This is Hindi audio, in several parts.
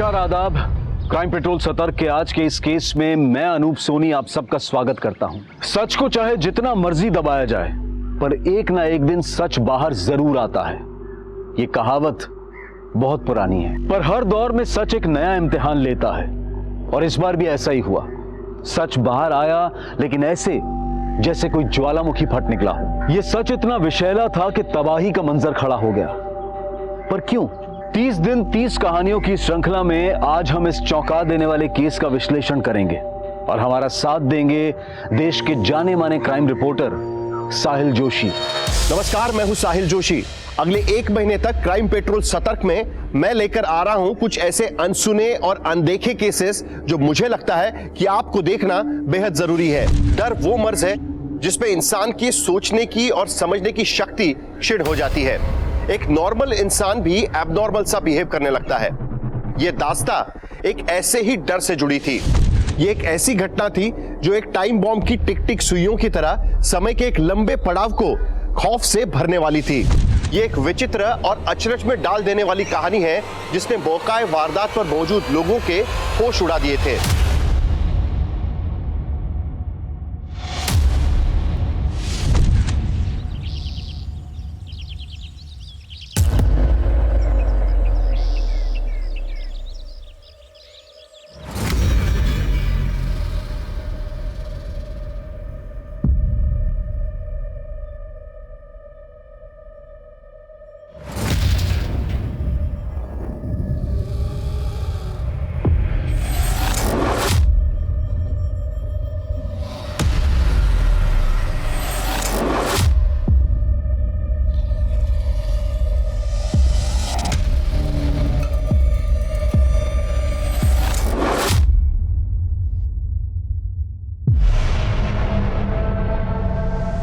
नमस्कार, आदाब। क्राइम पेट्रोल सतर्क के आज के इस केस में मैं अनूप सोनी आप सबका स्वागत करता हूं। सच को चाहे जितना मर्जी दबाया जाए, पर एक ना एक दिन सच बाहर जरूर आता है। ये कहावत बहुत पुरानी है, पर हर दौर में सच एक नया इम्तिहान लेता है और इस बार भी ऐसा ही हुआ। सच बाहर आया, लेकिन ऐसे जैसे कोई ज्वालामुखी फट निकला हो। यह सच इतना विषैला था कि तबाही का मंजर खड़ा हो गया। पर क्यों? 30 दिन 30 कहानियों की श्रृंखला में आज हम इस चौंका देने वाले केस का विश्लेषण करेंगे और हमारा साथ देंगे देश के जाने माने क्राइम रिपोर्टर साहिल जोशी। नमस्कार, मैं हूं साहिल जोशी। अगले 1 महीने तक क्राइम पेट्रोल सतर्क में मैं लेकर आ रहा हूं कुछ ऐसे अनसुने और अनदेखे केसेस जो मुझे लगता है कि आपको देखना बेहद जरूरी है। डर वो मर्ज है जिसपे इंसान की सोचने की और समझने की शक्ति क्षीण हो जाती है। एक नॉर्मल इंसान भी एबनॉर्मल सा बिहेव करने लगता है। यह दास्ता एक ऐसे ही डर से जुड़ी थी। यह एक ऐसी घटना थी जो एक टाइम बॉम्ब की टिक टिक सुइयों की तरह समय के एक लंबे पड़ाव को खौफ से भरने वाली थी। यह एक विचित्र और अचरज में डाल देने वाली कहानी है जिसने मौका वारदात पर मौजूद लोगों के होश उड़ा दिए थे।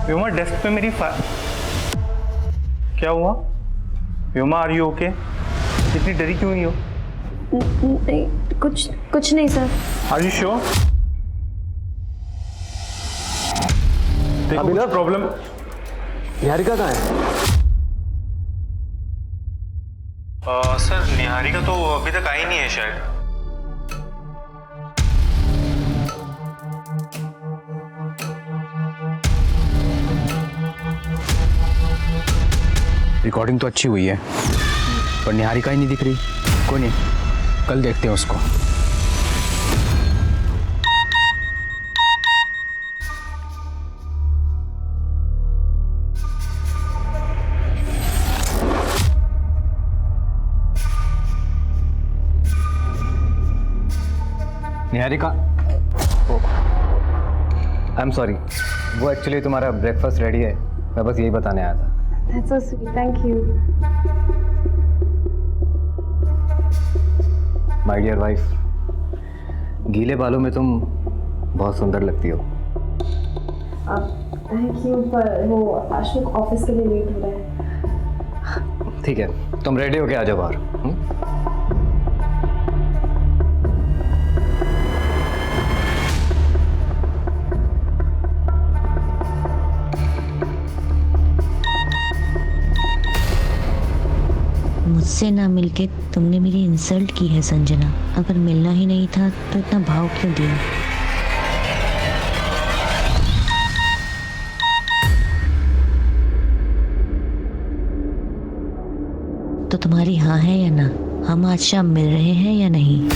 व्योमा, डेस्क पे मेरी क्या हुआ? Vyoma, are you okay? इतनी डरी क्यों हुई हो? नहीं, कुछ नहीं सर। Are you sure? देखो, कुछ प्रॉब्लम। निहारिका कहाँ है? सर, निहारिका तो अभी तक आई नहीं है शायद। रिकॉर्डिंग तो अच्छी हुई है, पर निहारिका ही नहीं दिख रही। कोई नहीं, कल देखते हैं उसको। निहारिका, आई एम सॉरी, वो एक्चुअली तुम्हारा ब्रेकफास्ट रेडी है, मैं बस यही बताने आया था। That's so sweet. Thank you. My dear wife, गीले बालों में तुम बहुत सुंदर लगती हो। थैंक यू, पर वो अशोक ऑफिस के लिए लेट हो रहा है। ठीक है, तुम रेडी होके आ जाओ बाहर। मुझसे ना मिलके तुमने मेरी इंसल्ट की है संजना। अगर मिलना ही नहीं था तो इतना भाव क्यों दिया? तो तुम्हारी हाँ है या ना? हम आज शाम मिल रहे हैं या नहीं?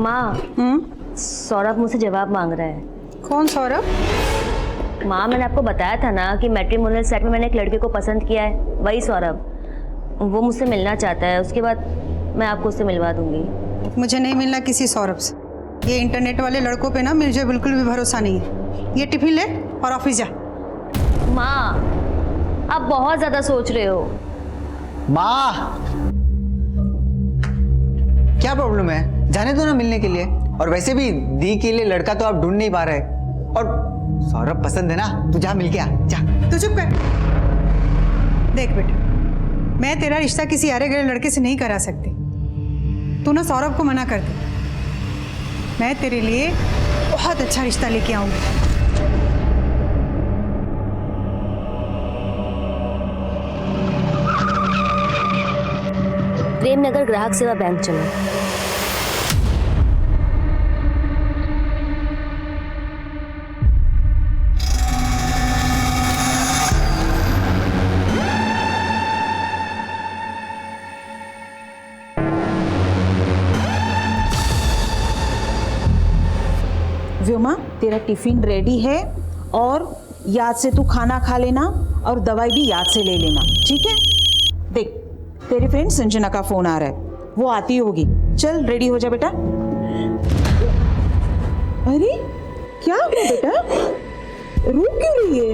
माँ, सौरभ मुझसे जवाब मांग रहा है। कौन सौरभ? माँ, मैंने आपको बताया था ना कि मैट्रिमोनियल साइट में मैंने एक लड़के को पसंद किया है, वही सौरभ। वो मुझसे मिलना चाहता है, उसके बाद मैं आपको उससे मिलवा दूंगी। मुझे नहीं मिलना किसी सौरभ से। ये इंटरनेट वाले लड़कों पे ना मुझे बिल्कुल भी भरोसा नहीं है। ये टिफिन ले और ऑफिस जा। माँ, आप बहुत ज्यादा सोच रहे हो। माँ, क्या प्रॉब्लम है? जाने दो ना मिलने के लिए। और वैसे भी दी के लिए लड़का तो आप ढूंढ नहीं पा रहे। और सौरभ पसंद है ना, तू जा मिल के आ, जा। तू चुप कर। देख बेटा, मैं तेरा रिश्ता किसी हारे गए लड़के से नहीं करा सकती। तू ना सौरभ को मना कर दे। मैं तेरे लिए बहुत अच्छा रिश्ता लेके आऊंगी। प्रेमनगर ग्राहक सेवा बैंक चलो। व्योमा, तेरा टिफिन रेडी है और याद से तू खाना खा लेना और दवाई भी याद से ले लेना, ठीक है? देख, तेरी फ्रेंड संजना का फोन आ रहा है, वो आती होगी। चल रेडी हो जा बेटा। अरे क्या हुआ बेटा, रो क्यों रही है?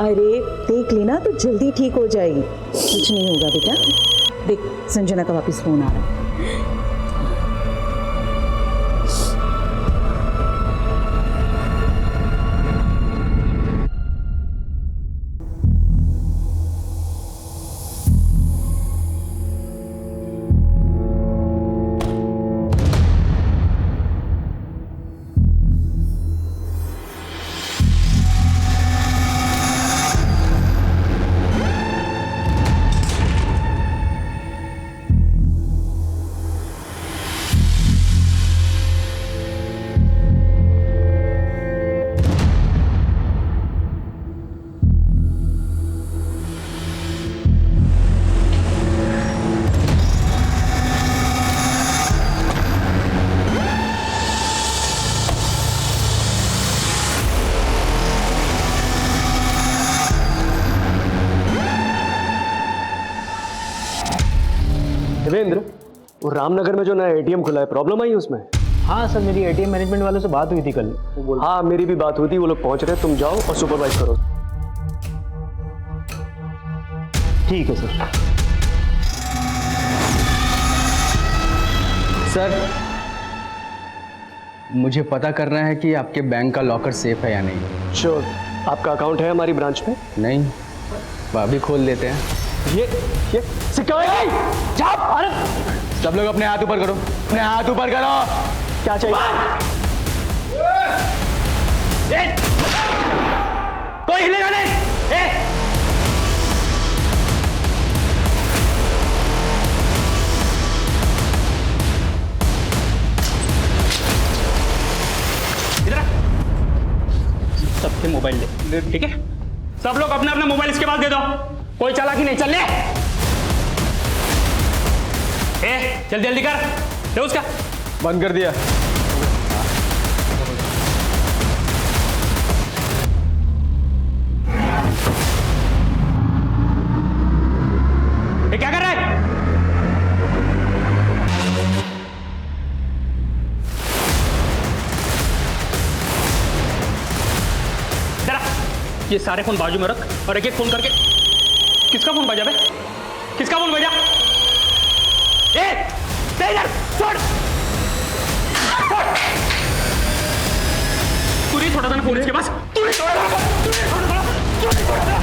अरे देख लेना तो जल्दी ठीक हो जाएगी, कुछ नहीं होगा बेटा। देख, संजना का वापस फोन आ रहा है। देवेंद्र, वो रामनगर में जो नया एटीएम खुला है, प्रॉब्लम आई उसमें? हाँ सर, मेरी एटीएम मैनेजमेंट वालों से बात हुई थी कल। हाँ, मेरी भी बात हुई थी, वो लोग पहुंच रहे हैं, तुम जाओ और सुपरवाइज करो। ठीक है सर। सर, मुझे पता करना है कि आपके बैंक का लॉकर सेफ है या नहीं। श्योर। आपका अकाउंट है हमारी ब्रांच में? नहीं, वो अभी खोल लेते हैं। ये सिक्योरिटी, अरे सब लोग अपने हाथ ऊपर करो, अपने हाथ ऊपर करो। क्या चाहिए? कोई हिलेगा नहीं। सबके मोबाइल ले, ठीक है? सब लोग अपना अपना मोबाइल इसके पास दे दो, कोई चालाकी नहीं। चल ले, जल्दी जल्दी कर, ले उसका। बंद कर दिया। ये क्या कर रहा है? जरा ये सारे फोन बाजू में रख और एक एक फोन करके। किसका फोन बजा बे? किसका फोन बजा? इधर छोड़, तू नहीं छोड़ा था ना फोन इसके पास? तू नहीं छोड़ा था, तू नहीं छोड़ा था, तू नहीं छोड़ा था।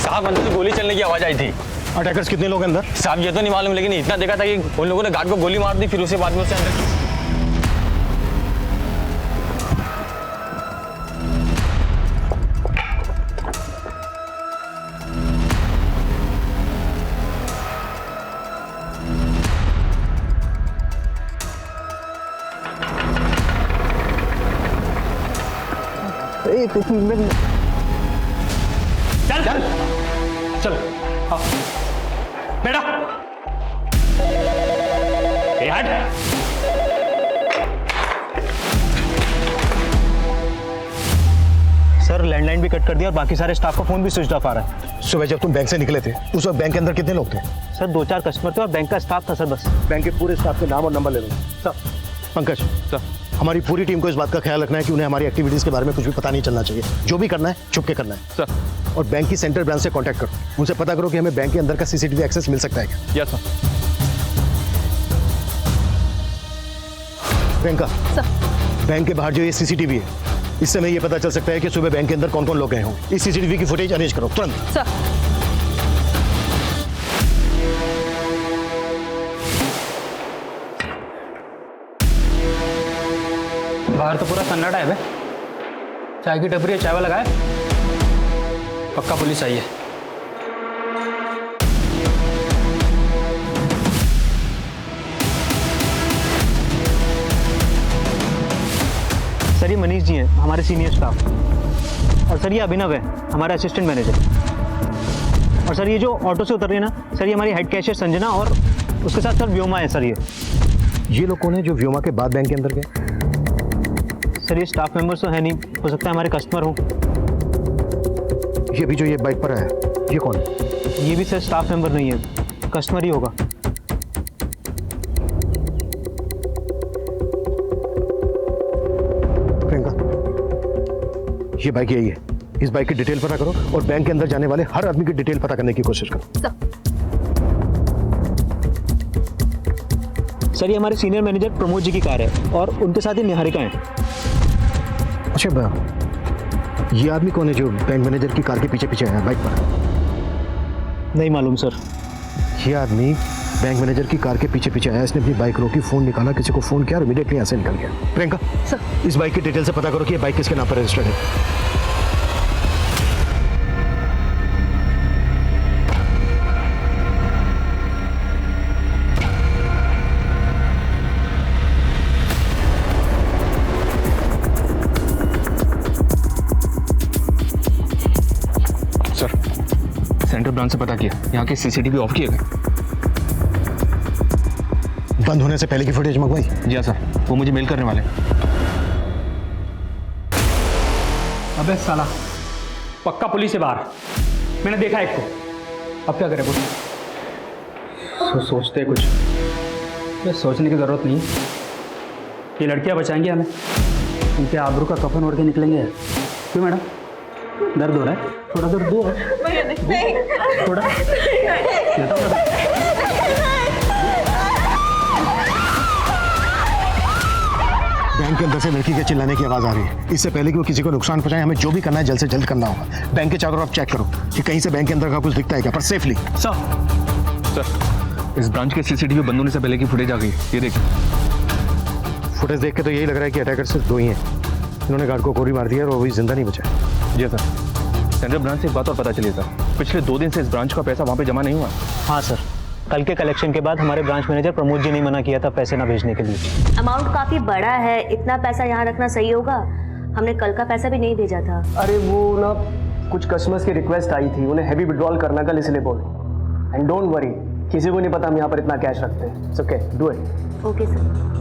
साहब, अंदर से गोली चलने की आवाज आई थी। अटैकर्स कितने लोग अंदर? साहब ये तो नहीं मालूम, लेकिन इतना देखा था कि उन लोगों ने गार्ड को गोली मार दी, फिर उसके बाद में उसे अंदर। चल चल चल, आओ बेटा, हट। सर, लैंडलाइन भी कट कर दिया और बाकी सारे स्टाफ का फोन भी स्विच ऑफ आ रहा है। सुबह जब तुम बैंक से निकले थे उस वक्त बैंक के अंदर कितने लोग थे? सर, 2-4 कस्टमर थे और बैंक का स्टाफ था सर, बस। बैंक के पूरे स्टाफ के नाम और नंबर ले लो। सर। पंकज सर, हमारी पूरी टीम को इस बात का ख्याल रखना है कि उन्हें हमारी एक्टिविटीज के बारे में कुछ भी पता नहीं चलना चाहिए। जो भी करना है छुप के करना है सर। और बैंक की सेंट्रल ब्रांच से कांटेक्ट करो, उनसे पता करो कि हमें बैंक के अंदर का सीसीटीवी एक्सेस मिल सकता है क्या। Yes sir. प्रियंका, बैंक के बाहर जो ये सीसीटीवी है, इससे हमें ये पता चल सकता है कि सुबह बैंक के अंदर कौन कौन लोग गए हों। इस सीसीटीवी की फुटेज अरेंज करो तुरंत। सर। बाहर तो पूरा सन्नाटा है बे। चाय की टपरी है, चाय वाला लगाए। पक्का पुलिस आई है। सर ये मनीष जी हैं, हमारे सीनियर स्टाफ। और सर ये अभिनव है, हमारा असिस्टेंट मैनेजर। और सर ये जो ऑटो से उतर रही है ना, सर ये हमारी हेड कैशियर संजना और उसके साथ सर व्योमा है। सर ये लोग कौन है जो व्योमा के बाद बैंक के अंदर गए? सर ये स्टाफ मेंबर्स तो है नहीं, हो सकता है हमारे कस्टमर हो। ये भी जो ये बाइक पर है, ये कौन है? ये भी सर स्टाफ मेंबर नहीं है, कस्टमर ही होगा। प्रियंका, ये बाइक यही है। इस बाइक की डिटेल पता करो और बैंक के अंदर जाने वाले हर आदमी की डिटेल पता करने की कोशिश करो। सर ये हमारे सीनियर मैनेजर प्रमोद जी की कार है और उनके साथ ही निहारिका है। अच्छा, ये आदमी कौन है जो बैंक मैनेजर की कार के पीछे पीछे है बाइक पर? नहीं मालूम सर। ये आदमी बैंक मैनेजर की कार के पीछे पीछे आया, इसने अपनी बाइक रोकी, फोन निकाला, किसी को फोन किया और इमीडिएटली यहाँ से निकल गया। प्रियंका सर, इस बाइक की डिटेल से पता करो कि ये बाइक किसके नाम पर रजिस्टर्ड है। सेंट्रल ब्रांच से पता किया, यहाँ के सीसीटीवी ऑफ किए गए। बंद होने से पहले की फुटेज मंगवाई? जी हाँ सर, वो मुझे मेल करने वाले। अबे साला, पक्का पुलिस है बाहर। मैंने देखा एक को। अब क्या करें कुछ? सोचते कुछ। बस सोचने की जरूरत नहीं। ये लड़कियां बचाएंगी हमें, उनके आबरू का कफन ओढ़ के निकलेंगे। क्यों मैडम, दर्द हो रहा है? थोड़ा दर्द दो। थोड़ा बैंक के अंदर से लड़की के चिल्लाने की आवाज आ रही है। इससे पहले कि वो किसी को नुकसान पहुंचाए, हमें जो भी करना है जल्द से जल्द करना होगा। बैंक के चारों तरफ चेक करो कि कहीं से बैंक के अंदर का कुछ दिखता है क्या, पर सेफली। सर, इस ब्रांच के सीसीटीवी बंद होने से पहले की फुटेज आ गई, ये देखिए। फुटेज देख के तो यही लग रहा है कि अटैकर सिर्फ दो ही हैं। इन्होंने गार्ड को गोली मार दी है और वो भी जिंदा नहीं बचा। जी सर, सेंट्रल ब्रांच से एक बात और पता चली सर, पिछले 2 दिन से इस ब्रांच का पैसा वहाँ पे जमा नहीं हुआ। हाँ सर, कल के कलेक्शन के बाद हमारे ब्रांच मैनेजर प्रमोद जी ने मना किया था पैसे ना भेजने के लिए। अमाउंट काफी बड़ा है, इतना पैसा यहाँ रखना सही होगा? हमने कल का पैसा भी नहीं भेजा था। अरे वो ना कुछ कस्टमर्स की रिक्वेस्ट आई थी, उन्हें हैवी विड्रॉल करना कल, इसलिए बोले। एंड डोंट वरी, किसी को नहीं पता हम यहाँ पर इतना कैश रखते हैं। It's okay, do it. Okay sir.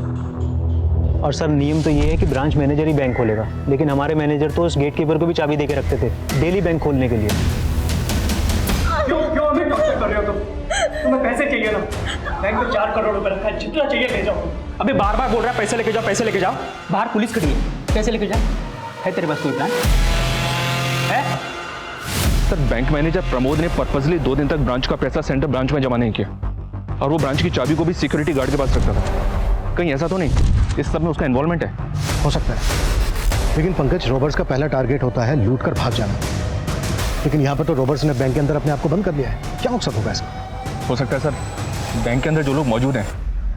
और सर नियम तो ये है कि ब्रांच मैनेजर ही बैंक खोलेगा, लेकिन हमारे मैनेजर तो उस गेट कीपर को भी चाबी दे के रखते थे डेली बैंक खोलने के लिए। क्यों हमें टॉर्चर कर रहे हो तुम? तुम्हें पैसे चाहिए ना? बैंक में 4 करोड़ रुपए रखा है, जितना चाहिए ले जाओ। अबे बार बार बोल रहा है पैसे लेके जाओ, पैसे लेके जाओ। बाहर पुलिस खड़ी है, पैसे लेके जाओ। है तेरे पास कोई प्लान है? सर, बैंक मैनेजर प्रमोद ने पर्पसली 2 दिन तक ब्रांच का पैसा सेंट्रल ब्रांच में जमा नहीं किया और वो ब्रांच की चाबी को भी सिक्योरिटी गार्ड के पास रखता था। कहीं ऐसा तो नहीं इस सब में उसका इन्वॉल्वमेंट है? हो सकता है, लेकिन पंकज, रॉबर्स का पहला टारगेट होता है लूट कर भाग जाना। लेकिन यहाँ पर तो रॉबर्स ने बैंक के अंदर अपने आप को बंद कर लिया है। क्या मकसद होगा इसका? हो सकता है सर, बैंक के अंदर जो लोग मौजूद हैं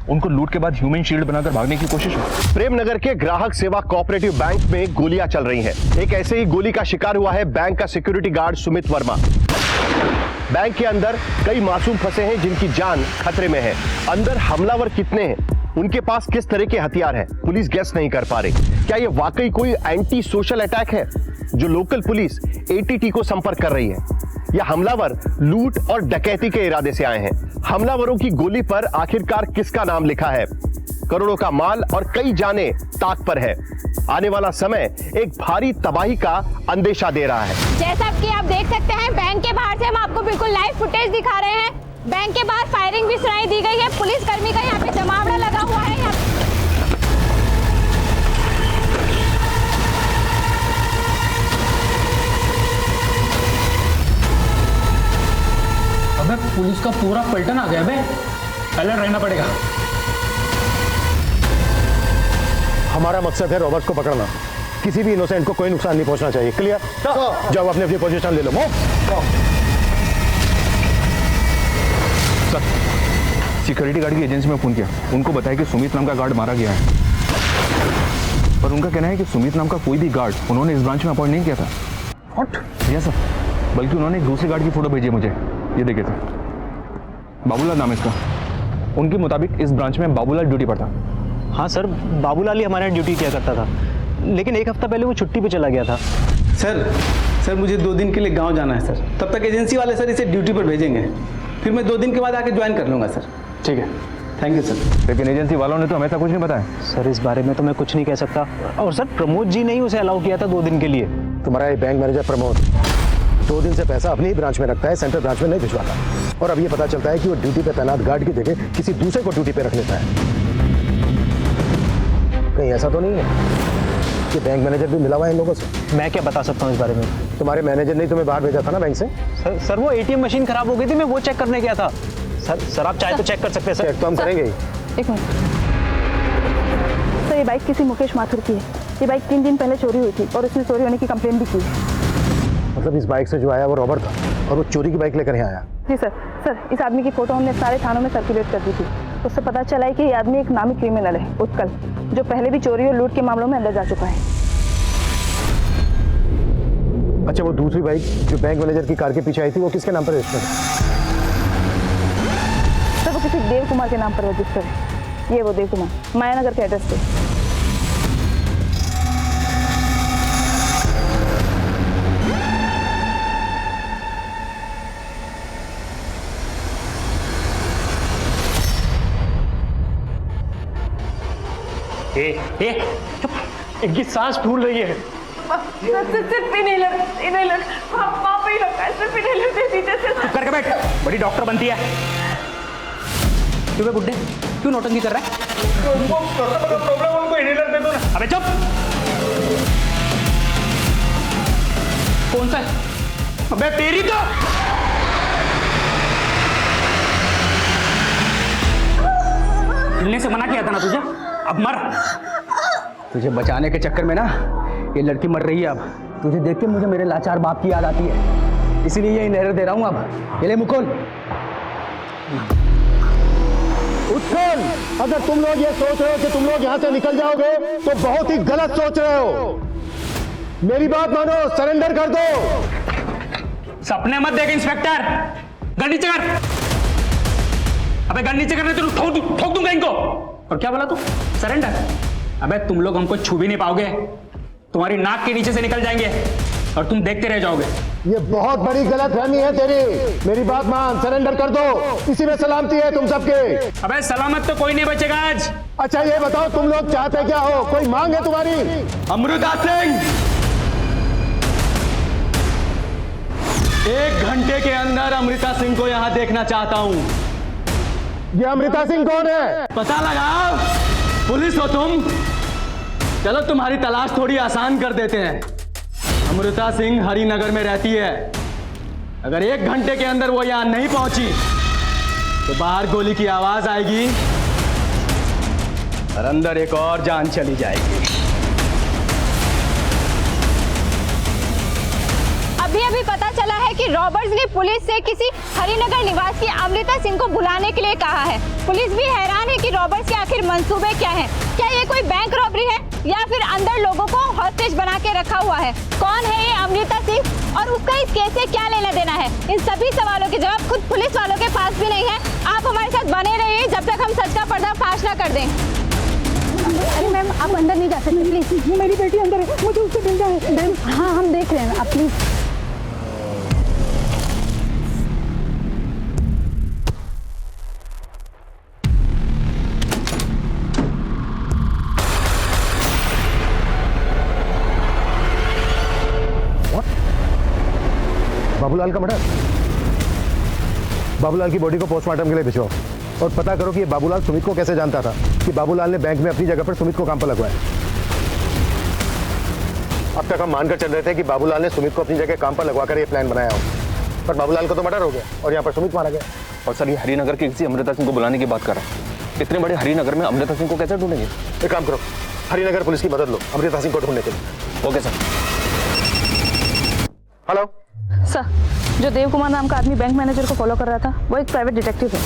उनको लूट के बाद ह्यूमन शील्ड बनाकर भागने की कोशिश हो। प्रेमनगर के ग्राहक सेवा कोऑपरेटिव बैंक में गोलियां चल रही हैं। एक ऐसे ही गोली का शिकार हुआ है बैंक का security guard Sumit Verma. Bank के अंदर कई मासूम फंसे हैं जिनकी जान खतरे में है। अंदर हमलावर कितने हैं, उनके पास किस तरह के हथियार हैं, पुलिस गेस नहीं कर पा रही। क्या यह वाकई कोई एंटी सोशल अटैक है जो लोकल पुलिस एटीटी को संपर्क कर रही है, या हमलावर लूट और डकैती के इरादे से आए हैं? हमलावरों की गोली पर आखिरकार किसका नाम लिखा है? करोड़ों का माल और कई जाने ताक पर है। आने वाला समय एक भारी तबाही का अंदेशा दे रहा है। जैसा कि आप देख सकते हैं, बैंक के बाहर से हम आपको बिल्कुल लाइव फुटेज दिखा रहे हैं। बैंक के बाहर फायरिंग भी सुनाई दी गई है, पुलिस कर्मी का यहाँ पे जमावड़ा लगा हुआ है। अबे पुलिस का पूरा पलटन आ गया बे, अलर्ट रहना पड़ेगा। हमारा मकसद है रॉबर्ट्स को पकड़ना। किसी भी इनोसेंट को कोई नुकसान नहीं पहुंचना चाहिए। क्लियर? जाओ अपनी अपनी पोजीशन ले लो। सर, सिक्योरिटी गार्ड की एजेंसी में फोन किया, उनको बताया कि सुमित नाम का गार्ड मारा गया है। पर उनका कहना है कि सुमित नाम का कोई भी गार्ड उन्होंने इस ब्रांच में अपॉइंट नहीं किया था। व्हाट? यस सर, बल्कि उन्होंने एक दूसरे गार्ड की फोटो भेजी है मुझे, ये देखिए सर, बाबूलाल नाम है इसका। उनके मुताबिक इस ब्रांच में बाबूलाल ड्यूटी पर था। हाँ सर, बाबूलाल ही हमारे यहाँ ड्यूटी किया करता था, लेकिन एक हफ्ता पहले वो छुट्टी पे चला गया था। सर मुझे 2 दिन के लिए गांव जाना है सर, तब तक एजेंसी वाले सर इसे ड्यूटी पर भेजेंगे, फिर मैं 2 दिन के बाद आके ज्वाइन कर लूँगा सर। ठीक है, थैंक यू सर। लेकिन एजेंसी वालों ने तो हमें ऐसा कुछ नहीं बताया। सर इस बारे में तो मैं कुछ नहीं कह सकता, और सर प्रमोद जी ने ही उसे अलाउ किया था 2 दिन के लिए। तुम्हारा ये बैंक मैनेजर प्रमोद 2 दिन से पैसा अपनी ही ब्रांच में रखता है, सेंट्रल ब्रांच में नहीं भिजवाता। और अब ये पता चलता है कि वो ड्यूटी पे तैनात गार्ड की जगह किसी दूसरे को ड्यूटी पे रख लेता है। कहीं ऐसा तो नहीं है कि बैंक मैनेजर भी मिला हुआ है इन लोगों से? मैं क्या बता सकता हूँ इस बारे में। तुम्हारे मैनेजर ने तुम्हें बाहर भेजा था ना बैंक से? सर वो ATM मशीन खराब हो गई थी, मैं वो चेक करने गया था। सर आप चाहे तो चेक कर सकते हैं सर। चेक तो हम करेंगे ही। एक मिनट सर, ये बाइक किसी मुकेश माथुर की है। ये बाइक 3 दिन पहले चोरी हुई थी और उसने चोरी होने की कंप्लेंट भी की। मतलब इस बाइक से जो आया वो रॉबर था और वो चोरी की बाइक लेकर यहाँ आया? जी सर। इस आदमी की फोटो हमने सारे थानों में सर्कुलेट कर दी थी। उससे पता चला है कि ये आदमी एक नामी क्रिमिनल है, उत्कल, जो पहले भी चोरी और लूट के मामलों में अंदर जा चुका है। अच्छा, वो दूसरी बाइक जो बैंक मैनेजर की कार के पीछे आई थी वो किसके नाम पर रजिस्टर्ड है? सर वो किसी देव कुमार के नाम पर रजिस्टर्ड है। ये वो देव कुमार, मायानगर के एड्रेस पे। इनकी सांस फूल रही है। चुप करके बैठ, बड़ी डॉक्टर बनती है। क्यों बे बुड्ढे, क्यों नौटंकी कर रहा है? प्रॉब्लम उनको इनहेलर दे दो ना। अबे चुप। कौन सा है? अबे तेरी तो हिलने से मना किया था ना तुझे, अब मर। तुझे बचाने के चक्कर में ना ये लड़की मर रही है। अब तुझे देख के मुझे मेरे लाचार बाप की याद आती है, इसीलिए ये इनहेलर दे रहा हूँ। अब ये ले मुकुल। उत्कल, अगर तुम लोग ये सोच रहे हो कि तुम लोग यहाँ से निकल जाओगे तो बहुत ही गलत सोच रहे हो। मेरी बात मानो, सरेंडर कर दो। सपने मत देख इंस्पेक्टर, गन नीचे कर। अबे गन नीचे करने तो ठोक दूंगा इनको। और क्या बोला तू? सरेंडर? अबे तुम लोग हमको छू भी नहीं पाओगे, तुम्हारी नाक के नीचे से निकल जाएंगे और तुम देखते रह जाओगे। ये बहुत बड़ी गलतफहमी है तेरी। मेरी बात मान, सरेंडर कर दो, इसी में सलामती है तुम सबके। अबे सलामत तो कोई नहीं बचेगा आज। अच्छा ये बताओ, तुम लोग चाहते क्या हो? कोई मांग है तुम्हारी? अमृता सिंह, 1 घंटे के अंदर अमृता सिंह को यहाँ देखना चाहता हूँ। ये अमृता सिंह कौन है? पता लगाओ, पुलिस हो तुम। चलो तुम्हारी तलाश थोड़ी आसान कर देते हैं। अमृता सिंह हरिनगर में रहती है। अगर 1 घंटे के अंदर वो यहाँ नहीं पहुंची तो बाहर गोली की आवाज आएगी और अंदर एक और जान चली जाएगी। अभी पता चला है कि रॉबर्ट्स ने पुलिस से किसी हरिनगर निवासी अमृता सिंह को बुलाने के लिए कहा है। पुलिस भी हैरान है कि रॉबर्ट्स के आखिर मंसूबे क्या हैं? क्या ये कोई बैंक रॉबरी है या फिर अंदर लोगों को हॉस्टेज बना के रखा हुआ है? कौन है ये अमृता सिंह और उसका इस केस से क्या लेना देना है? इन सभी सवालों के जवाब खुद पुलिस वालों के पास भी नहीं है। आप हमारे साथ बने रहिए जब तक हम सच का पर्दाफाश ना कर दें। अरे मैम, आप अंदर नहीं जा सकते प्लीज। मेरी बेटी अंदर है, मुझे उससे मिलना है। मैम हाँ, हम देख रहे हैं, आप प्लीज। बाबूलाल का मर्डर? बाबूलाल की बॉडी को पोस्टमार्टम के लिए भिजवाओ और पता करो कि ये बाबूलाल सुमित को कैसे जानता था कि बाबूलाल ने बैंक में अपनी जगह पर सुमित को काम पर लगवाया। अब तक हम मानकर चल रहे थे कि बाबूलाल ने सुमित को अपनी जगह काम पर लगवाकर ये प्लान बनाया हो, पर बाबूलाल का तो मर्डर हो गया और यहाँ पर सुमित मारा गया। और सर ये हरिनगर के किसी अमृता सिंह को बुलाने की बात कर रहा है। इतने बड़े हरिनगर में अमृता सिंह को कैसे ढूंढेंगे? एक काम करो, हरिनगर पुलिस की मदद लो अमृता सिंह को ढूंढने के लिए। Okay sir. हेलो सर, जो देव कुमार नाम का आदमी बैंक मैनेजर को फॉलो कर रहा था वो एक प्राइवेट डिटेक्टिव है।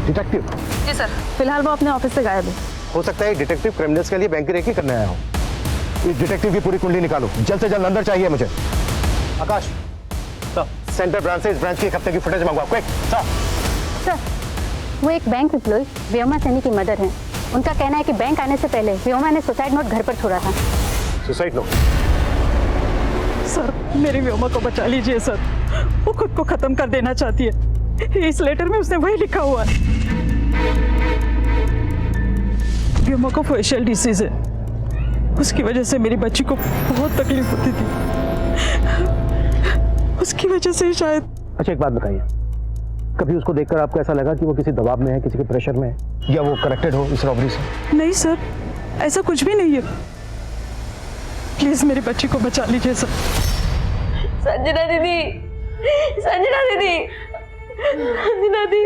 डिटेक्टिव? जी सर, फिलहाल वो अपने ऑफिस से गायब है। हो सकता है डिटेक्टिव क्रिमिनल्स के लिए बैंक की रेकी करने आया हो। इस डिटेक्टिव की पूरी कुंडली निकालो, जल्द से जल्द अंदर चाहिए मुझे। आकाश सेंटर ब्रांच से इस ब्रांच की एक हफ्ते की फुटेज मंगवाओ, क्विक। सर, वो एक बैंक एम्प्लॉय व्योमा सैनी की मदर हैं। उनका कहना है कि बैंक आने से पहले व्योमा ने सुसाइड नोट घर पर छोड़ा था। Suicide note? सर, मेरी व्योमा को बचा लीजिए सर, वो खुद को खत्म कर देना चाहती है। इस लेटर में उसने वही लिखा हुआ है। व्योमा को फेशियल डिसीज है, उसकी वजह से मेरी बच्ची को बहुत तकलीफ होती थी, उसकी वजह से शायद। अच्छा एक बात बताइए, कभी उसको देखकर आपको ऐसा लगा कि वो किसी दबाव में है, किसी के प्रेशर में है, या वो कनेक्टेड हो इस रॉबरी से? नहीं सर, ऐसा कुछ भी नहीं है। प्लीज मेरी बच्ची को बचा लीजिए सर। संजना दीदी, संजना दीदी, संजना दी।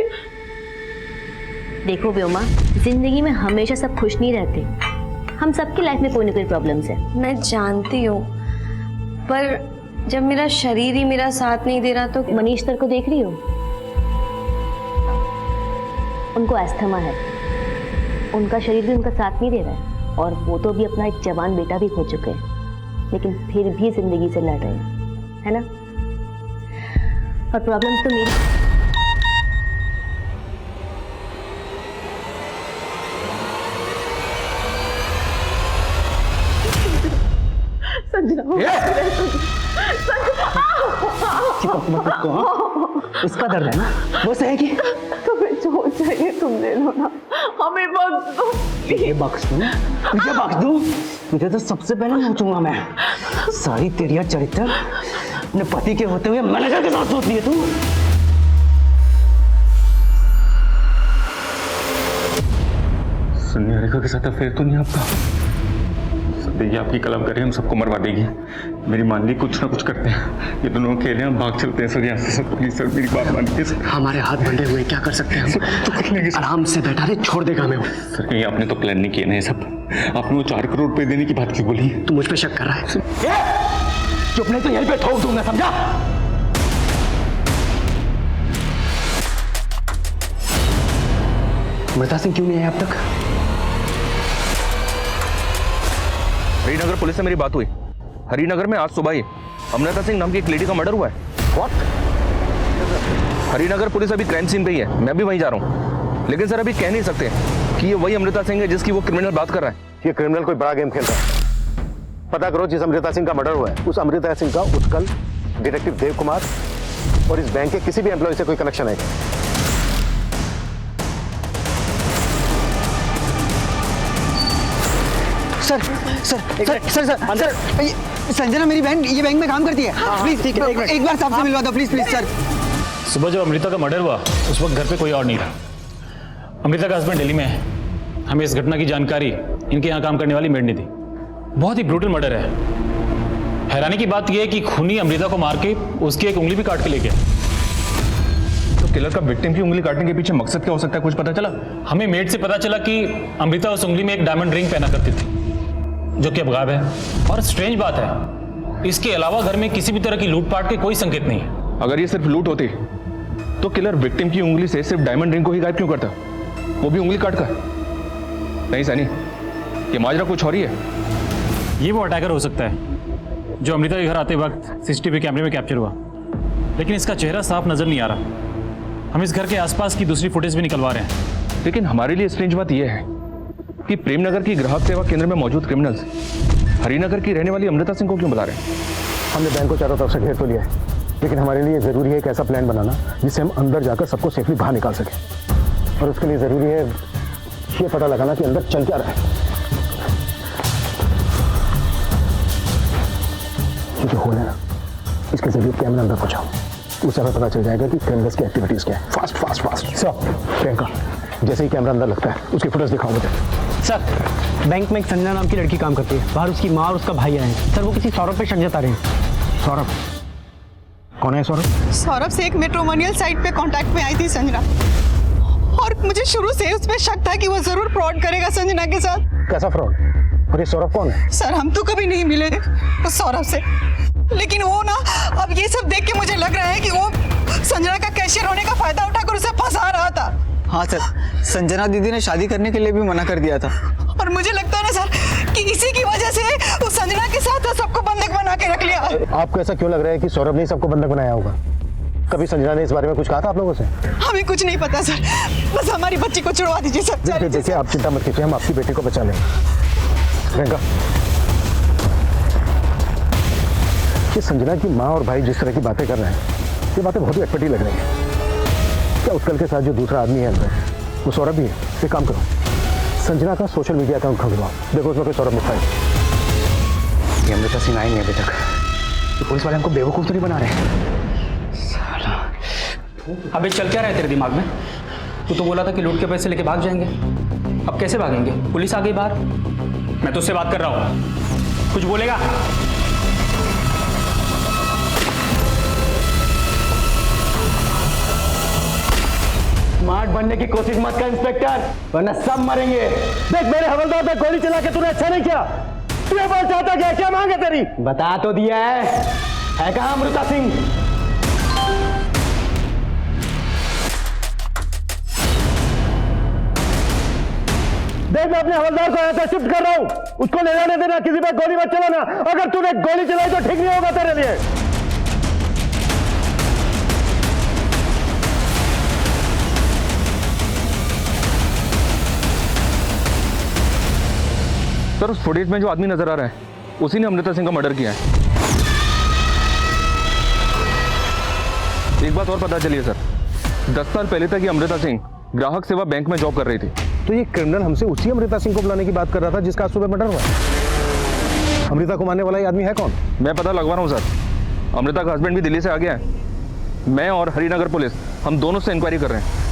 देखो व्योमा, जिंदगी में हमेशा सब खुश नहीं रहते। हम सबकी लाइफ में कोई ना कोई प्रॉब्लम्स है। मैं जानती हूँ, पर जब मेरा शरीर ही मेरा साथ नहीं दे रहा तो। मनीष सर को देख रही हो? उनको अस्थमा है, उनका शरीर भी उनका साथ नहीं दे रहा है, और वो तो भी अपना एक जवान बेटा भी खो चुके हैं, लेकिन फिर भी जिंदगी से लड़ रहे हैं, है ना? और प्रॉब्लम्स तो मेरी। उसका दर्द है ना, वो सहेगी। तुम्हें जो चाहिए तुम ले लो ना, हमें बख्श दो। ये बख्श दूं? तुझे बख्श दूं? तुझे तो सबसे पहले नोचूंगा मैं। सारी तेरी चरित्र अपने पति के होते हुए मैनेजर के साथ सोच लिए तू। निहारिका के साथ अफेयर तो नहीं आपका? देखिए आपकी कलम करें, हम सबको मरवा देगी। मेरी मान ली, कुछ ना कुछ करते हैं। ये दोनों अकेले हम भाग चलते हैं सर यहाँ से। सर प्लीज सर, मेरी बात मानिए सर। हमारे हाथ बंधे हुए, क्या कर सकते हैं हम? तो कर लेंगे सर। आराम से बैठा रहे, छोड़ देगा हमें वो। सर कहीं आपने तो प्लान नहीं किया ना ये सब? आपने वो 4 करोड़ रुपए देने की बात की बोली? तू मुझ पे शक कर रहा है? चुप नहीं तो यहीं पे ठोक दूंगा, समझा? अमृता सिंह क्यों नहीं है अब तक? हरिनगर पुलिस से मेरी बात हुई। हरिनगर में आज सुबह ही अमृता सिंह नाम की एक लेडी का मर्डर हुआ है। What? हरिनगर पुलिस अभी क्राइम सीन पे ही है, मैं भी वहीं जा रहा हूँ। लेकिन सर अभी कह नहीं सकते कि ये वही अमृता सिंह है जिसकी वो क्रिमिनल बात कर रहा है। ये क्रिमिनल कोई बड़ा गेम खेल रहा है। पता करो जिस अमृता सिंह का मर्डर हुआ है, उस अमृता सिंह का उत्कल, डिटेक्टिव देव कुमार और इस बैंक के किसी भी एम्प्लॉय से कोई कनेक्शन है? Sir sir sir sir sir sir, Sanjana मेरी बहन ये बैंक में काम करती है। प्लीज ठीक है, एक बार साहब से मिलवा दो प्लीज प्लीज सर। सुबह जब अमृता का मर्डर हुआ उस वक्त घर पे कोई और नहीं था। अमृता का हस्बैंड दिल्ली में है। हमें इस घटना की जानकारी इनके यहाँ काम करने वाली मेड ने दी। बहुत ही ब्रूटल मर्डर है। हैरानी की बात यह है कि खूनी अमृता को मार के उसकी एक उंगली भी काट के ले गया। तो किलर का विक्टिम की उंगली काटने के पीछे मकसद क्या हो सकता है, कुछ पता चला? हमें मेड से पता चला कि अमृता उस उंगली में एक डायमंड रिंग पहना करती थी जो कि अब गायब है। और स्ट्रेंज बात है, इसके अलावा घर में किसी भी तरह की लूटपाट के कोई संकेत नहीं है। अगर ये सिर्फ लूट होती तो किलर विक्टिम की उंगली से सिर्फ डायमंड रिंग को ही गायब क्यों करता, वो भी उंगली काट कर? नहीं सैनी, ये माजरा कुछ और ही है। ये वो अटैकर हो सकता है जो अमृता के घर आते वक्त सीसीटीवी कैमरे में कैप्चर हुआ, लेकिन इसका चेहरा साफ नजर नहीं आ रहा। हम इस घर के आसपास की दूसरी फुटेज भी निकलवा रहे हैं। लेकिन हमारे लिए स्ट्रेंज बात यह है कि प्रेमनगर की ग्राहक सेवा केंद्र में मौजूद क्रिमिनल्स हरिनगर की रहने वाली अमृता सिंह को क्यों बुला रहे हैं? हमने बैंक को चारों तरफ से घेर तो लिया है, लेकिन हमारे लिए जरूरी है एक ऐसा प्लान बनाना जिससे हम अंदर जाकर सबको सेफली बाहर निकाल सकें। और उसके लिए जरूरी है ये पता लगाना कि अंदर चल क्या रहा है। ये जो होल है ना, इसके जरिए कैमरा अंदर पहुंचाओ, उससे हमें पता चल जाएगा कि क्रिमिनल्स की एक्टिविटीज क्या है। Fast fast fast sir. Priyanka, जैसे ही कैमरा अंदर लगता है उसकी फुटेज दिखाओ मुझे। सर, बैंक में एक संजना नाम की लड़की काम करती है। बाहर उसकी माँ और उसका भाई आए हैं। सर, वो किसी सौरभ पे शक जता रहे हैं। सौरभ? कौन है सौरभ? सौरभ से एक मैट्रिमोनियल साइट पे कांटेक्ट में आई थी संजना, और मुझे शुरू से उस पर शक था कि वो जरूर फ्रॉड करेगा संजना के साथ। कैसा फ्रॉड? और ये सौरभ कौन है? सर, हम तो कभी नहीं मिले उस सौरभ से, लेकिन वो ना अब ये सब देख के मुझे लग रहा है कि वो संजना का कैशियर होने का फायदा उठाकर उसे फंसा रहा था। हाँ सर, संजना दीदी ने शादी करने के लिए भी मना कर दिया था। और मुझे लगता है ना सर कि इसी की वजह से उस संजना के साथ वो सबको बंधक बना के रख लिया। आपको ऐसा क्यों लग रहा है कि सौरभ ने सबको बंधक बनाया होगा? कभी संजना ने इस बारे में कुछ कहा था आप लोगों से? हमें कुछ नहीं पता सर, बस हमारी बच्ची को छुड़वा दीजिए सर। देखिए आप चिंता मत कीजिए, हम आपकी बेटी को बचा लेंगे। प्रियंका, ये संजना की माँ और भाई जिस तरह की बातें कर रहे हैं, ये बातें बहुत ही अटपटी लग रही हैं। क्या उत्कल के साथ जो दूसरा आदमी है अंदर, वो सौरभ भी है? एक काम करो, संजना का सोशल मीडिया अकाउंट खुलवाओ, देखो उसमें कोई सौरभ लिखा है। ये अमृता सिंह आई नहीं अभी तक। तो पुलिस वाले हमको बेवकूफ तो नहीं बना रहे? अबे चल क्या रहा है तेरे दिमाग में? तू तो बोला था कि लूट के पैसे लेके भाग जाएंगे। अब कैसे भागेंगे? पुलिस आ गई बाहर। मैं तुझसे बात कर रहा हूँ, कुछ बोलेगा? स्मार्ट बनने की कोशिश मत कर इंस्पेक्टर, वरना सब मरेंगे। देख मेरे हवलदार पे गोली चला के तूने अच्छा नहीं किया। तू ये बात चाहता क्या? क्या मांग है तेरी? बता तो दिया है कहाँ अमृता सिंह? देख मैं अपने हवलदार को ऐसा शिफ्ट कर रहा हूं, उसको ले जाने देना, किसी पे गोली मत चलाना। अगर तूने गोली चलाई तो ठीक नहीं होगा तेरे लिए। सर उस फुटेज में जो आदमी नजर आ रहा है, उसी ने अमृता सिंह का मर्डर किया है। एक बात और पता चली है सर, 10 साल पहले तक ये अमृता सिंह ग्राहक सेवा बैंक में जॉब कर रही थी। तो ये क्रिमिनल हमसे उसी अमृता सिंह को बुलाने की बात कर रहा था जिसका आज सुबह मर्डर हुआ। अमृता को मारने वाला ये आदमी है कौन? मैं पता लगवा रहा हूँ सर। अमृता का हस्बैंड भी दिल्ली से आ गया है। मैं और हरिनगर पुलिस, हम दोनों से इंक्वायरी कर रहे हैं।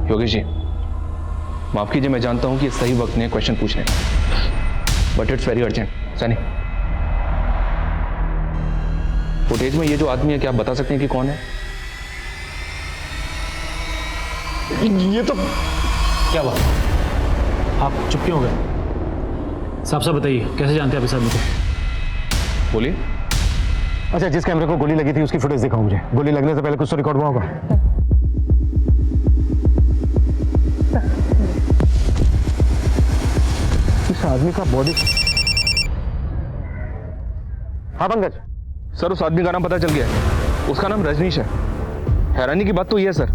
योगेश जी, माफ कीजिए, मैं जानता हूं कि सही वक्त नहीं है क्वेश्चन पूछने का, but it's very urgent. Sunny, footage में ये जो आदमी है, क्या आप बता सकते हैं कि कौन है? ये तो क्या बात? आप चुप क्यों हो गए? साफ बताइए, कैसे जानते हैं आप इस आदमी को? बोलिए। अच्छा, जिस कैमरे को गोली लगी थी उसकी फुटेज दिखाओ मुझे। गोली लगने से पहले कुछ तो रिकॉर्ड हुआ होगा। इस आदमी का बॉडी। हाँ पंकज। सर उस आदमी का नाम पता चल गया है, उसका नाम रजनीश है। हैरानी की बात तो यह है सर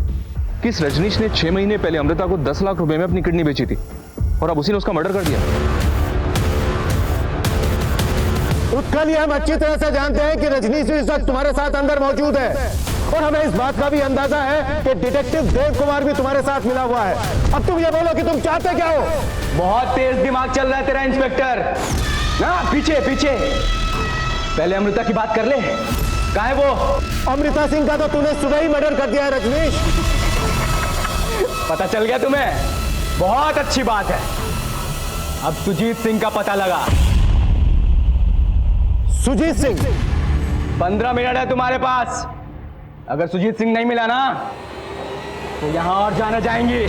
कि इस रजनीश ने 6 महीने पहले अमृता को 10 लाख रुपए में अपनी किडनी बेची थी, और अब उसी ने उसका मर्डर कर दिया। उत्कल, ये हम अच्छी तरह से जानते हैं कि रजनीश इस वक्त तुम्हारे साथ अंदर मौजूद है, और हमें इस बात का भी अंदाजा है कि डिटेक्टिव देव कुमार भी तुम्हारे साथ मिला हुआ है। अब तुम ये बोलो कि तुम चाहते क्या हो? बहुत तेज दिमाग चल रहा है तेरा इंस्पेक्टर। ना पीछे पीछे, पहले अमृता की बात कर ले। कहाँ है वो? अमृता सिंह का तो तूने सुबह ही मर्डर कर दिया है रजनीश। पता चल गया तुम्हें? बहुत अच्छी बात है। अब सुजीत सिंह का पता लगा। सुजीत सिंह? 15 मिनट है तुम्हारे पास। अगर सुजीत सिंह नहीं मिला ना तो यहां और जाने जाएंगी।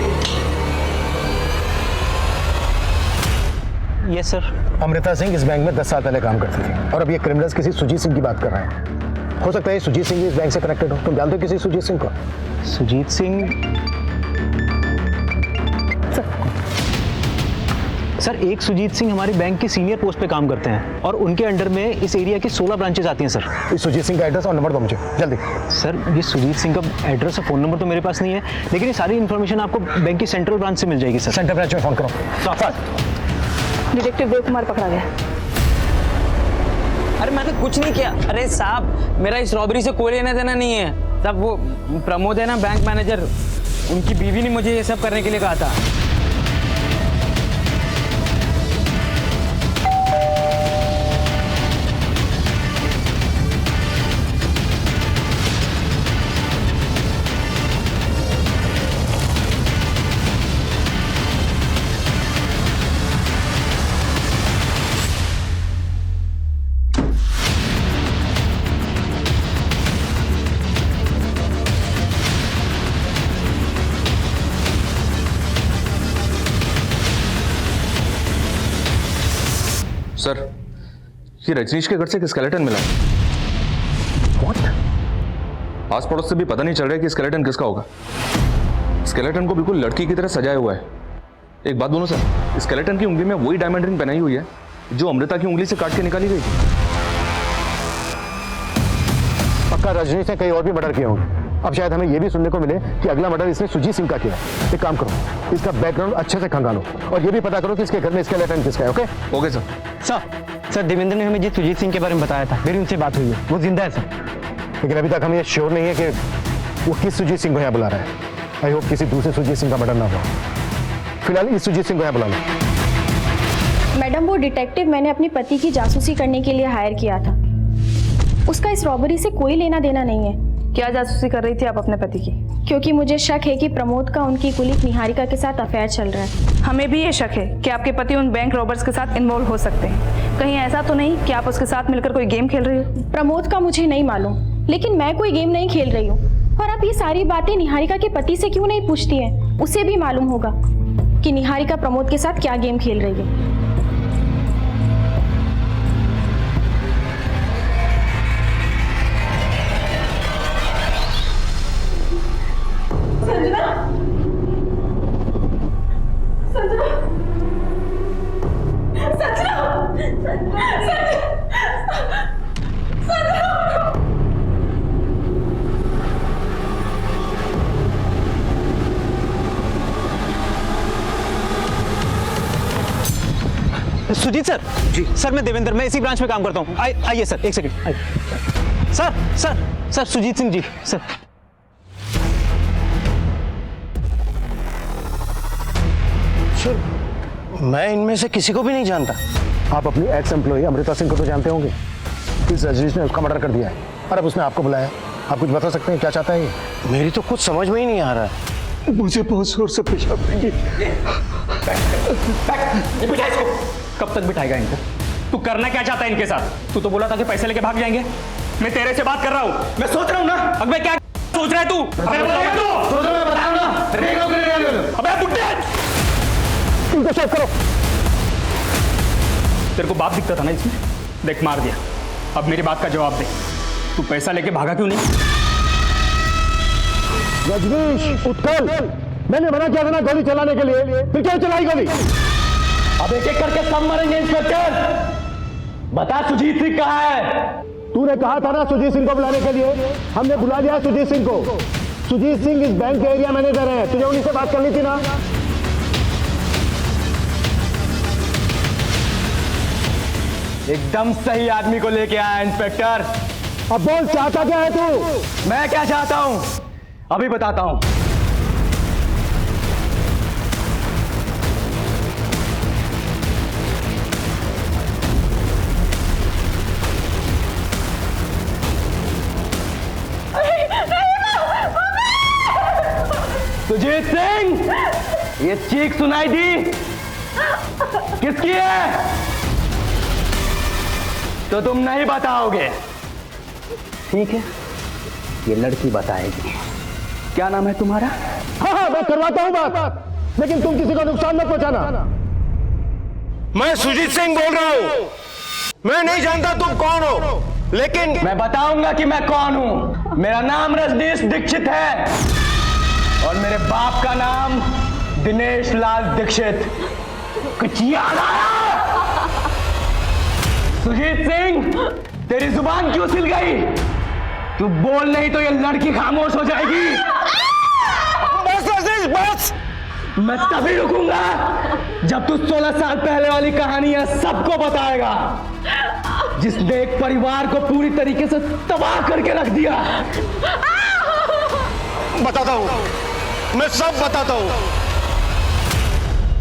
Yes sir. अमृता सिंह इस बैंक में 10 साल पहले काम करती थी, और अब ये क्रिमिनल्स किसी सुजीत सिंह की बात कर रहे हैं। हो सकता है सुजीत सिंह भी इस बैंक से कनेक्टेड हो। तुम जानते हो किसी सुजीत सिंह को? सुजीत सिंह? सर एक सुजीत सिंह हमारी बैंक की सीनियर पोस्ट पे काम करते हैं, और उनके अंडर में इस एरिया की 16 ब्रांचेस आती हैं सर। इस सुजीत सिंह का एड्रेस और नंबर दो मुझे जल्दी। सर ये सुजीत सिंह का एड्रेस और फ़ोन नंबर तो मेरे पास नहीं है, लेकिन ये सारी इन्फॉर्मेशन आपको बैंक की सेंट्रल ब्रांच से मिल जाएगी सर। सेंट्रल ब्रांच में फोन करो। डिटेक्टिव देव कुमार पकड़ा गया। अरे मैंने कुछ नहीं किया। अरे साहब, मेरा इस रॉबरी से कोई लेना देना नहीं है। सब वो प्रमोद है ना, बैंक मैनेजर, उनकी बीवी ने मुझे ये सब करने के लिए कहा था। सर ये रजनीश के घर से एक स्केलेटन मिला। What? आस पड़ोस से भी पता नहीं चल रहा है कि स्केलेटन किसका होगा। स्केलेटन को बिल्कुल लड़की की तरह सजाया हुआ है। एक बात बोलो सर, स्केलेटन की उंगली में वही डायमंड रिंग पहनाई हुई है जो अमृता की उंगली से काट के निकाली गई थी। पक्का रजनीश ने कहीं और भी मर्डर किए होंगे। अब शायद हमें यह भी सुनने को मिले कि अगला मर्डर इसने सुजीत सिंह का किया। एक काम करो, इसका बैकग्राउंड अच्छे से खंगालो और ये भी पता करो कि इसके घर में स्केलेटन किसका है। Okay okay sir. Sir Devendra ने हमें जिस सुजीत सिंह के बारे में बताया था, मेरी उनसे बात हुई है, वो जिंदा है सर। लेकिन अभी तक हमें ये श्योर नहीं है कि वो किस सुजीत सिंह को यहाँ बुला रहा है। आई होप किसी दूसरे सुजीत सिंह का मर्डर ना हुआ। फिलहाल इस सुजीत सिंह को यहाँ बुला लो। मैडम, वो डिटेक्टिव मैंने अपने पति की जासूसी करने के लिए हायर किया था। उसका इस रॉबरी से कोई लेना देना नहीं है। क्या जासूसी कर रही थी आप अपने पति की? क्योंकि मुझे शक है कि प्रमोद का उनकी कुलीग निहारिका के साथ अफेयर चल रहा है। हमें भी ये शक है कि आपके पति उन बैंक रॉबर्स के साथ इन्वॉल्व हो सकते हैं। कहीं ऐसा तो नहीं कि आप उसके साथ मिलकर कोई गेम खेल रही हो? प्रमोद का मुझे नहीं मालूम, लेकिन मैं कोई गेम नहीं खेल रही हूँ। और आप ये सारी बातें निहारिका के पति से क्यों नहीं पूछती हैं? उसे भी मालूम होगा कि निहारिका प्रमोद के साथ क्या गेम खेल रही है। सुजीत सर जी सर, मैं देवेंद्र, मैं इसी ब्रांच में काम करता हूँ। आइए सर, एक सेकंड आइए। Sir sir sir Sujit Singh ji sir. Sir मैं इनमें से किसी को भी नहीं जानता। आप अपनी एक्स एम्प्लॉई अमृता सिंह को तो जानते होंगे। इस रजनीश ने उसका मर्डर कर दिया है और अब उसने आपको बुलाया। आप कुछ बता सकते हैं क्या चाहता है ये? मेरी तो कुछ समझ में ही नहीं आ रहा है। मुझे बहुत जोर से पेशाब देंगे। बिठा इसको। कब तक बिठाएगा इनको? तू करना क्या चाहता है इनके साथ? तू तो बोला था कि पैसे लेके भाग जाएंगे। मैं तेरे से बात कर रहा हूँ, मैं सोच रहा हूँ ना। अब मैं क्या सोच रहा है तू? अबे बुड्ढे, इनको चेक करो। तेरे को बाप दिखता था ना इसमें? देख, मार दिया। अब मेरी बात का जवाब दे, तू पैसा लेके भागा क्यों नहीं? रजनीश उत्कल, मैंने मना किया था ना गोली चलाने के लिए, फिर क्यों चलाई गोली? अब एक एक करके सब मरेंगे इंस्पेक्टर। बता सुजीत सिंह कहाँ है? तूने कहा था ना सुजीत सिंह को बुलाने के लिए, हमने बुला लिया सुजीत सिंह को। सुजीत सिंह इस बैंक के एरिया मैनेजर हैं, तुझे उन्हीं से बात करनी थी ना। एकदम सही आदमी को लेके आया इंस्पेक्टर। अब बोल, चाहता क्या है तू? मैं क्या चाहता हूं अभी बताता हूं। सुजीत सिंह, ये चीख सुनाई दी किसकी है? तो तुम नहीं बताओगे, ठीक है? ये लड़की बताएगी। क्या नाम है तुम्हारा? हाँ, मैं करवाता हूं बात, लेकिन तुम किसी को नुकसान मत पहुंचाना। मैं सुजीत सिंह बोल रहा हूं। मैं नहीं जानता तुम कौन हो, लेकिन मैं बताऊंगा कि मैं कौन हूं। मेरा नाम रजनीश दीक्षित है और मेरे बाप का नाम दिनेश लाल दीक्षित। कुछ याद आया? सुजीत सिंह, तेरी जुबान क्यों सिल गई? तू बोल नहीं तो ये लड़की खामोश हो जाएगी। बस रजनीश बस। मैं तभी रुकूंगा जब तू 16 साल पहले वाली कहानियां सबको बताएगा, जिसने एक परिवार को पूरी तरीके से तबाह करके रख दिया। बताता हूं, मैं सब बताता हूं।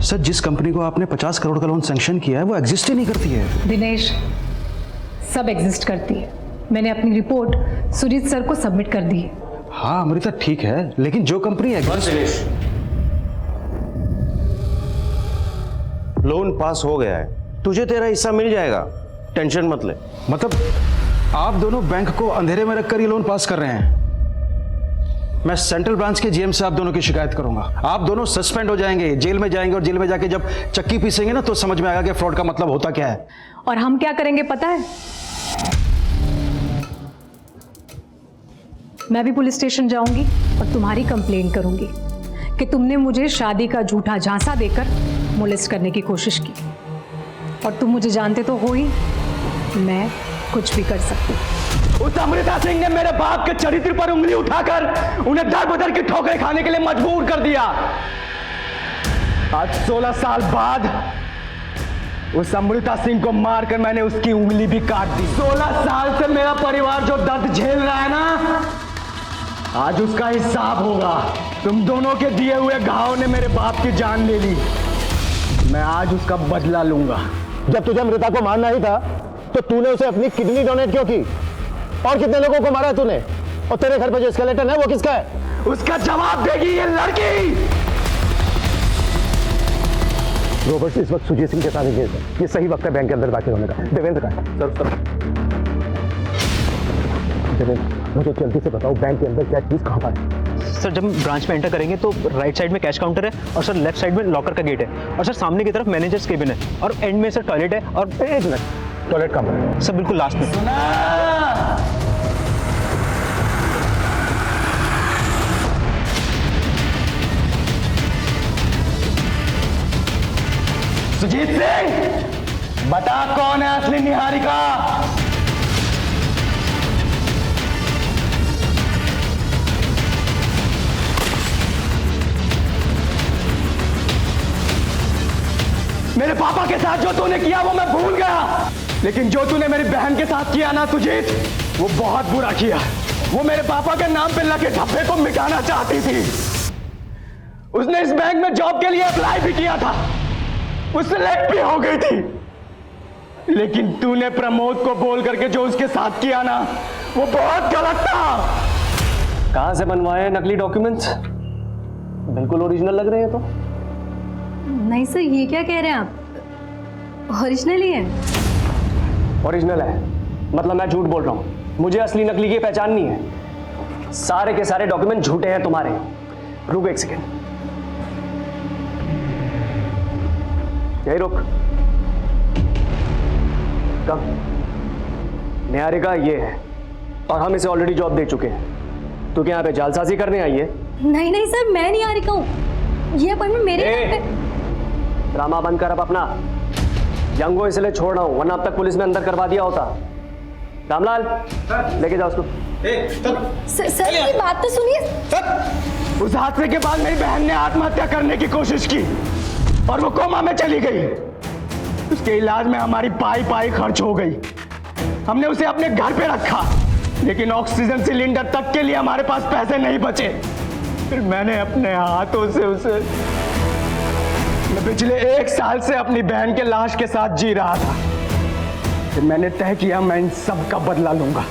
सर, जिस कंपनी को आपने 50 करोड़ का लोन सैंक्शन किया है वो एग्जिस्ट ही नहीं करती है। दिनेश, सब एग्जिस्ट करती है। मैंने अपनी रिपोर्ट सुजीत सर को सबमिट कर दी है। हाँ अमृता, ठीक है, लेकिन जो कंपनी एग्जिस्ट। लोन पास हो गया है, तुझे तेरा हिस्सा मिल जाएगा, टेंशन मत ले। मतलब आप दोनों बैंक को अंधेरे में रखकर ये लोन पास कर रहे हैं? मैं सेंट्रल ब्रांच के जीएम से आप दोनों की शिकायत करूंगा। आप दोनों सस्पेंड हो जाएंगे, जेल में जाएंगे और जेल में जाके जब चक्की पीसेंगे ना तो समझ में आएगा कि फ्रॉड का मतलब होता क्या है। और हम क्या करेंगे पता है? मैं भी पुलिस स्टेशन जाऊंगी और तुम्हारी कंप्लेंट करूंगी कि तुमने मुझे शादी का झूठा झांसा देकर मोलेस्ट करने की कोशिश की। और तुम मुझे जानते तो हो ही, मैं कुछ भी कर सकती हूँ। उस अमृता सिंह ने मेरे बाप के चरित्र पर उंगली उठाकर उन्हें दर बदर की ठोकरें खाने के लिए मजबूर कर दिया। आज 16 साल बाद उस अमृता सिंह को मारकर मैंने उसकी उंगली भी काट दी। 16 साल से मेरा परिवार जो दर्द झेल रहा है ना, आज उसका हिसाब होगा। तुम दोनों के दिए हुए घाव ने मेरे बाप की जान ले ली, मैं आज उसका बदला लूंगा। जब तुझे अमृता को मारना ही था तो तूने उसे अपनी किडनी डोनेट क्यों की? और कितने लोगों को मारा तूने? और तेरे घर पे जो स्केलेटन है वो किसका है? उसका जवाब देगी ये लड़की। रॉबर्ट इस वक्त सुजीत सिंह के साथ इंगेज है। ये सही वक्त है बैंक के अंदर दाखिल होने का। देवेंद्र का सर देवेंद्र, मुझे जल्दी से बताओ बैंक के अंदर क्या चीज कहाँ पर है? सर जब हम ब्रांच में एंटर करेंगे तो राइट साइड में कैश काउंटर है और सर लेफ्ट साइड में लॉकर का गेट है और सर सामने की तरफ मैनेजर्स केबिन है और एंड में सर टॉयलेट है। और एक मिनट, टॉयलेट कहाँ पर है? सर बिल्कुल लास्ट में। सुजीत सिंह, बता कौन है असली निहारिका? मेरे पापा के साथ जो तूने किया वो मैं भूल गया, लेकिन जो तूने मेरी बहन के साथ किया ना सुजीत, वो बहुत बुरा किया। वो मेरे पापा के नाम पे लगे धब्बे को मिटाना चाहती थी। उसने इस बैंक में जॉब के लिए अप्लाई भी किया था, वो सिलेक्ट भी हो गई थी, लेकिन तूने प्रमोद को बोल करके जो उसके साथ किया ना, वो बहुत गलत था। कहां से बनवाए नकली डॉक्यूमेंट्स? बिल्कुल ओरिजिनल लग रहे हैं। तो नहीं सर, ये क्या कह रहे हैं आप? ओरिजिनल ही है। ओरिजिनल है मतलब मैं झूठ बोल रहा हूँ? मुझे असली नकली की पहचान नहीं है। सारे के सारे डॉक्यूमेंट झूठे हैं तुम्हारे। रुक एक सेकेंड, यही रुक। कब? निहारिका ये है और हम इसे ऑलरेडी जॉब दे चुके हैं। तू क्या यहाँ पे जालसाजी करने आई है? नहीं नहीं सर, मैं नहीं आ रही हूँ, ये अपॉइंटमेंट मेरे नाम पे। ड्रामा बंद कर अब अपना। यंगो इसलिए छोड़ रहा हूं, वरना अब तक पुलिस में अंदर करवा दिया होता। रामलाल, लेके जाओ उसको। सर ये बात तो सुनिए। उस हादसे के बाद मेरी बहन ने आत्महत्या करने की कोशिश की और वो कोमा में चली गई। उसके इलाज में हमारी पाई खर्च हो गई। हमने उसे अपने घर पे रखा, लेकिन ऑक्सीजन सिलेंडर तक के लिए हमारे पास पैसे नहीं बचे। फिर मैंने अपने हाथों से उसे, मैं पिछले 1 साल से अपनी बहन के लाश के साथ जी रहा था। फिर मैंने तय किया मैं इन सब का बदला लूंगा।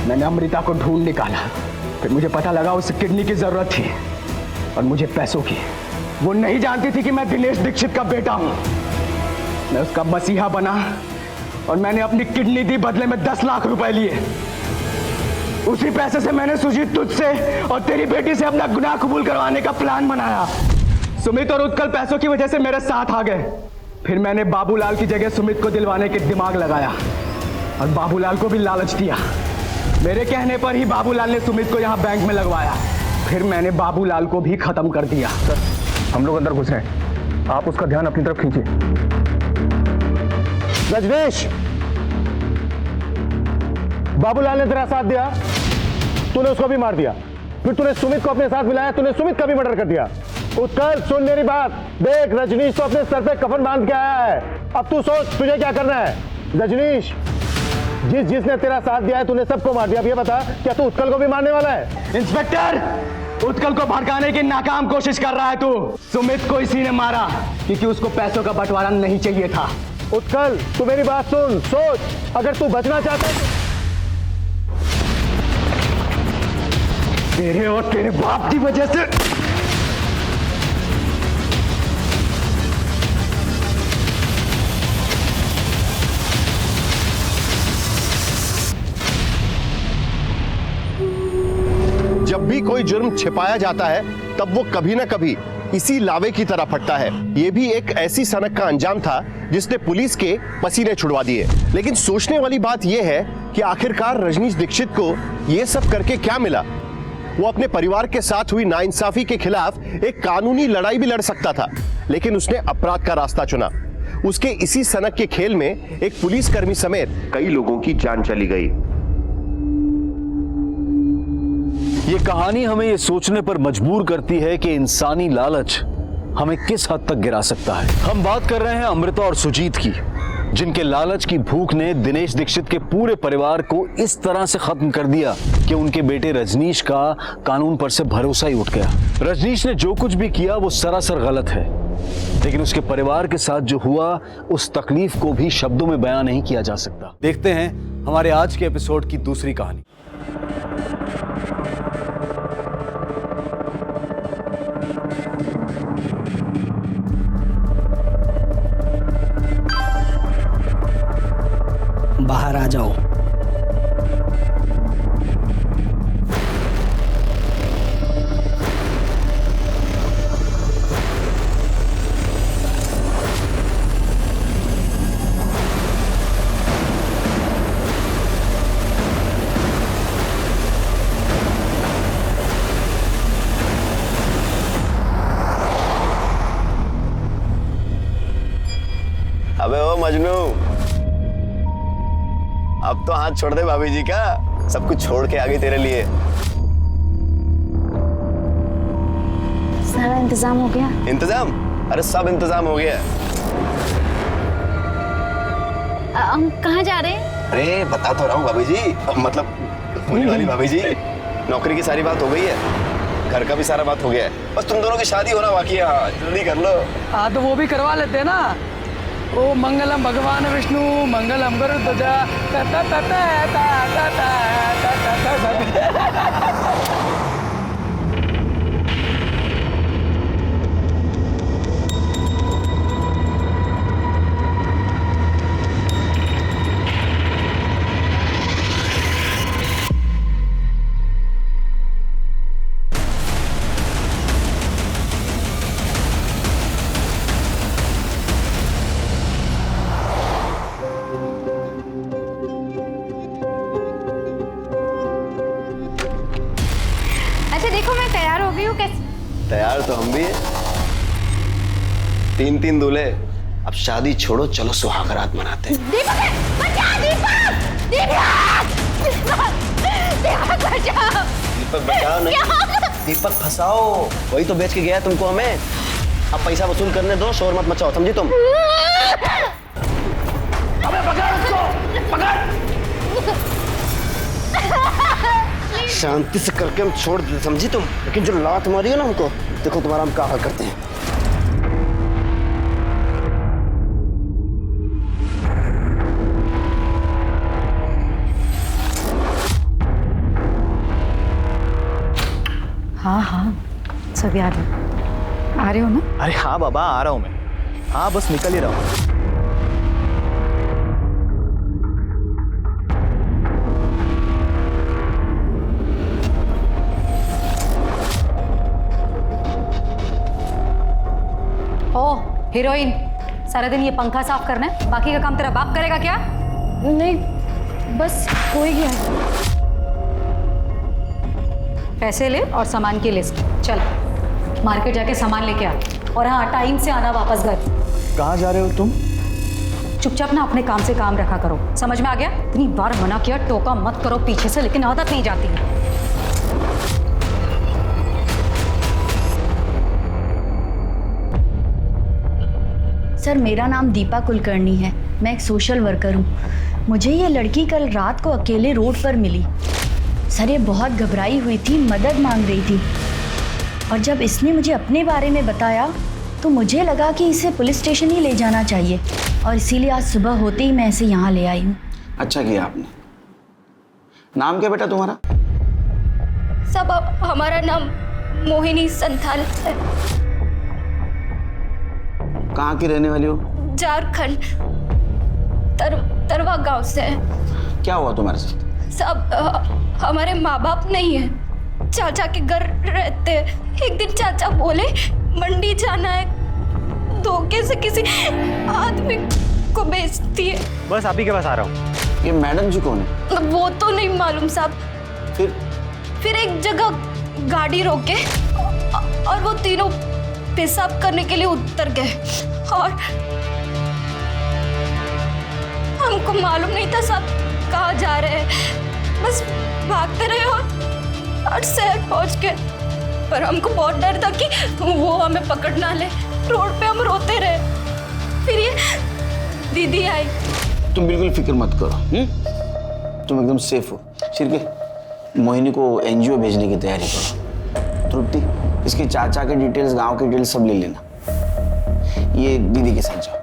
मैंने अमृता को ढूंढ निकाला, फिर मुझे पता लगा उसे किडनी की जरूरत थी और मुझे पैसों की। वो नहीं जानती थी कि मैं दिनेश दीक्षित का बेटा हूं। मैं उसका मसीहा बना और मैंने अपनी किडनी दी, बदले में 10 लाख रुपए लिए। उसी पैसे से मैंने सुजीत तुझसे और तेरी बेटी से अपना गुनाह कबूल करवाने का प्लान बनाया। सुमित और उत्कल पैसों की वजह से मेरे साथ आ गए। फिर मैंने बाबूलाल की जगह सुमित को दिलवाने के दिमाग लगाया और बाबूलाल को भी लालच दिया। मेरे कहने पर ही बाबूलाल ने सुमित को यहाँ बैंक में लगवाया। फिर मैंने बाबूलाल को भी खत्म कर दिया। सर, हम लोग अंदर घुस रहे हैं, आप उसका ध्यान अपनी तरफ खींचिए। रजनीश, बाबूलाल ने तेरा साथ दिया, तूने उसको भी मार दिया। फिर तूने सुमित को अपने साथ मिलाया, तूने सुमित का भी मर्डर कर दिया। उत्कल, सुन मेरी बात देख, रजनीश तो अपने सर पे कफन बांध के आया है। अब तू सोच तुझे क्या करना है। रजनीश, जिसने तेरा साथ दिया है तूने सबको मार दिया। अब ये बता, क्या तू उत्कल को भी मारने वाला है? इंस्पेक्टर, उत्कल को भड़काने की नाकाम कोशिश कर रहा है तू। सुमित को इसी ने मारा क्योंकि उसको पैसों का बंटवारा नहीं चाहिए था। उत्कल, तू मेरी बात सुन, सोच, अगर तू बचना चाहता है तो तेरे और तेरे बाप की वजह से जब भी कोई जुर्म छिपाया जाता है तब वो कभी ना कभी इसी लावे की तरह फटता है। यह भी एक ऐसी सनक का अंजाम था जिसने पुलिस के पसीने छुड़वा दिए। लेकिन सोचने वाली बात यह है कि आखिरकार रजनीश दीक्षित को यह सब करके क्या मिला? वो अपने परिवार के साथ हुई नाइंसाफी के खिलाफ एक कानूनी लड़ाई भी लड़ सकता था, लेकिन उसने अपराध का रास्ता चुना। उसके इसी सनक के खेल में एक पुलिसकर्मी समेत कई लोगों की जान चली गई। ये कहानी हमें ये सोचने पर मजबूर करती है कि इंसानी लालच हमें किस हद तक गिरा सकता है। हम बात कर रहे हैं अमृता और सुजीत की, जिनके लालच की भूख ने दिनेश दीक्षित के पूरे परिवार को इस तरह से खत्म कर दिया कि उनके बेटे रजनीश का कानून पर से भरोसा ही उठ गया। रजनीश ने जो कुछ भी किया वो सरासर गलत है, लेकिन उसके परिवार के साथ जो हुआ उस तकलीफ को भी शब्दों में बयां नहीं किया जा सकता। देखते हैं हमारे आज के एपिसोड की दूसरी कहानी। बाहर आ जाओ। अबे ओ मजनू, अब तो हाथ छोड़ दे भाभी जी का। सब कुछ छोड़ के आ गई तेरे लिए। सारा इंतजाम हो गया? इंतजाम? अरे सब इंतजाम हो गया। हम कहाँ जा रहे हैं? अरे बता तो रहा हूँ भाभी जी, मतलब होने वाली भाभी जी, नौकरी की सारी बात हो गई है, घर का भी सारा बात हो गया है, बस तुम दोनों की शादी होना बाकी है। हाँ जल्दी कर लो। हाँ तो वो भी करवा लेते हैं ना। ओ मंगलम भगवान विष्णु मंगलम गरुड़ध्वजा। देखो मैं तैयार हो गई हूँ। कैसे? तैयार तो हम भी हैं। 3-3 दूल्हे। अब शादी छोड़ो, चलो सुहाग रात मनाते हैं। दीपक बचा! दीपक बचाओ! दीपक बचाओ नहीं, दीपक फंसाओ। वही तो बेच के गया तुमको हमें। अब पैसा वसूल करने दो, शोर मत मचाओ, समझी तुम? अबे पकड़ उसको, पकड़। शांति से करके हम छोड़ दे, समझी तुम? लेकिन जो लात मारी है ना हमको, देखो तुम्हारा हम क्या हाल करते हैं। हाँ हाँ सब याद है। आ रहे हो ना? अरे हाँ बाबा, आ रहा हूँ मैं। हाँ बस निकल ही रहा हूँ। हीरोइन, सारा दिन ये पंखा साफ करना है, बाकी का काम तेरा बाप करेगा क्या? नहीं, बस हो ही गया। पैसे ले और सामान की लिस्ट। चल मार्केट जाके सामान लेके आ, और हाँ टाइम से आना वापस घर। कहाँ जा रहे हो तुम? चुपचाप ना अपने काम से काम रखा करो, समझ में आ गया? इतनी बार मना किया, टोका मत करो पीछे से, लेकिन आदत नहीं जाती। सर मेरा नाम दीपा कुलकर्णी है, मैं एक सोशल वर्कर हूँ। मुझे ये लड़की कल रात को अकेले रोड पर मिली। सर ये बहुत घबराई हुई थी, मदद मांग रही थी, और जब इसने मुझे अपने बारे में बताया तो मुझे लगा कि इसे पुलिस स्टेशन ही ले जाना चाहिए, और इसीलिए आज सुबह होते ही मैं इसे यहाँ ले आई हूँ। अच्छा किया आपने। नाम क्या बेटा तुम्हारा? सब हमारा नाम मोहिनी संथाल है। कहाँ की रहने वाली हो? झारखंड, तरवा गांव से है। क्या हुआ तुम्हारे साथ? सब हमारे माँ बाप नहीं है, चाचा के घर रहते हैं। एक दिन चाचा बोले मंडी जाना है, धोखे से किसी आदमी को बेचती है। बस आप ही के पास आ रहा हूँ। ये मैडम जी कौन है? वो तो नहीं मालूम साहब। फिर एक जगह गाड़ी रोके और वो तीनों पेशाब करने के लिए उतर गए और हमको मालूम नहीं था साहब कहाँ जा रहे हैं। बस भागते रहे और शहर पहुंच गए, पर हमको बहुत डर था कि वो हमें पकड़ ना ले। रोड पे हम रोते रहे। फिर ये दीदी आई। तुम बिल्कुल फिक्र मत करो, तुम एकदम सेफ हो। शिरके, मोहिनी को एनजीओ भेजने की तैयारी करो। तृप्ति, इसके चाचा के डिटेल्स, गांव के डिटेल्स सब ले लेना। ये दीदी के साथ जाओ।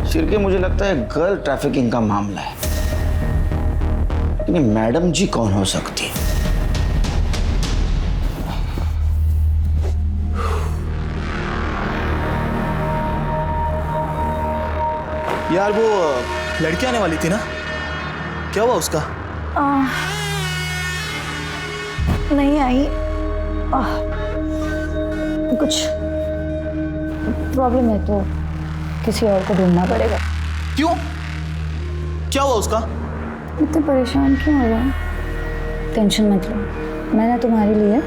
शिरके, मुझे लगता है गर्ल ट्रैफिकिंग का मामला है, लेकिन मैडम जी कौन हो सकती है? यार वो लड़की आने वाली थी ना, क्या हुआ उसका? नहीं आई। कुछ प्रॉब्लम है तो किसी और को ढूंढना पड़ेगा। क्यों? क्या हुआ उसका? इतने परेशान क्यों हो रहे हैं? टेंशन मत लो, मैंने तुम्हारे लिए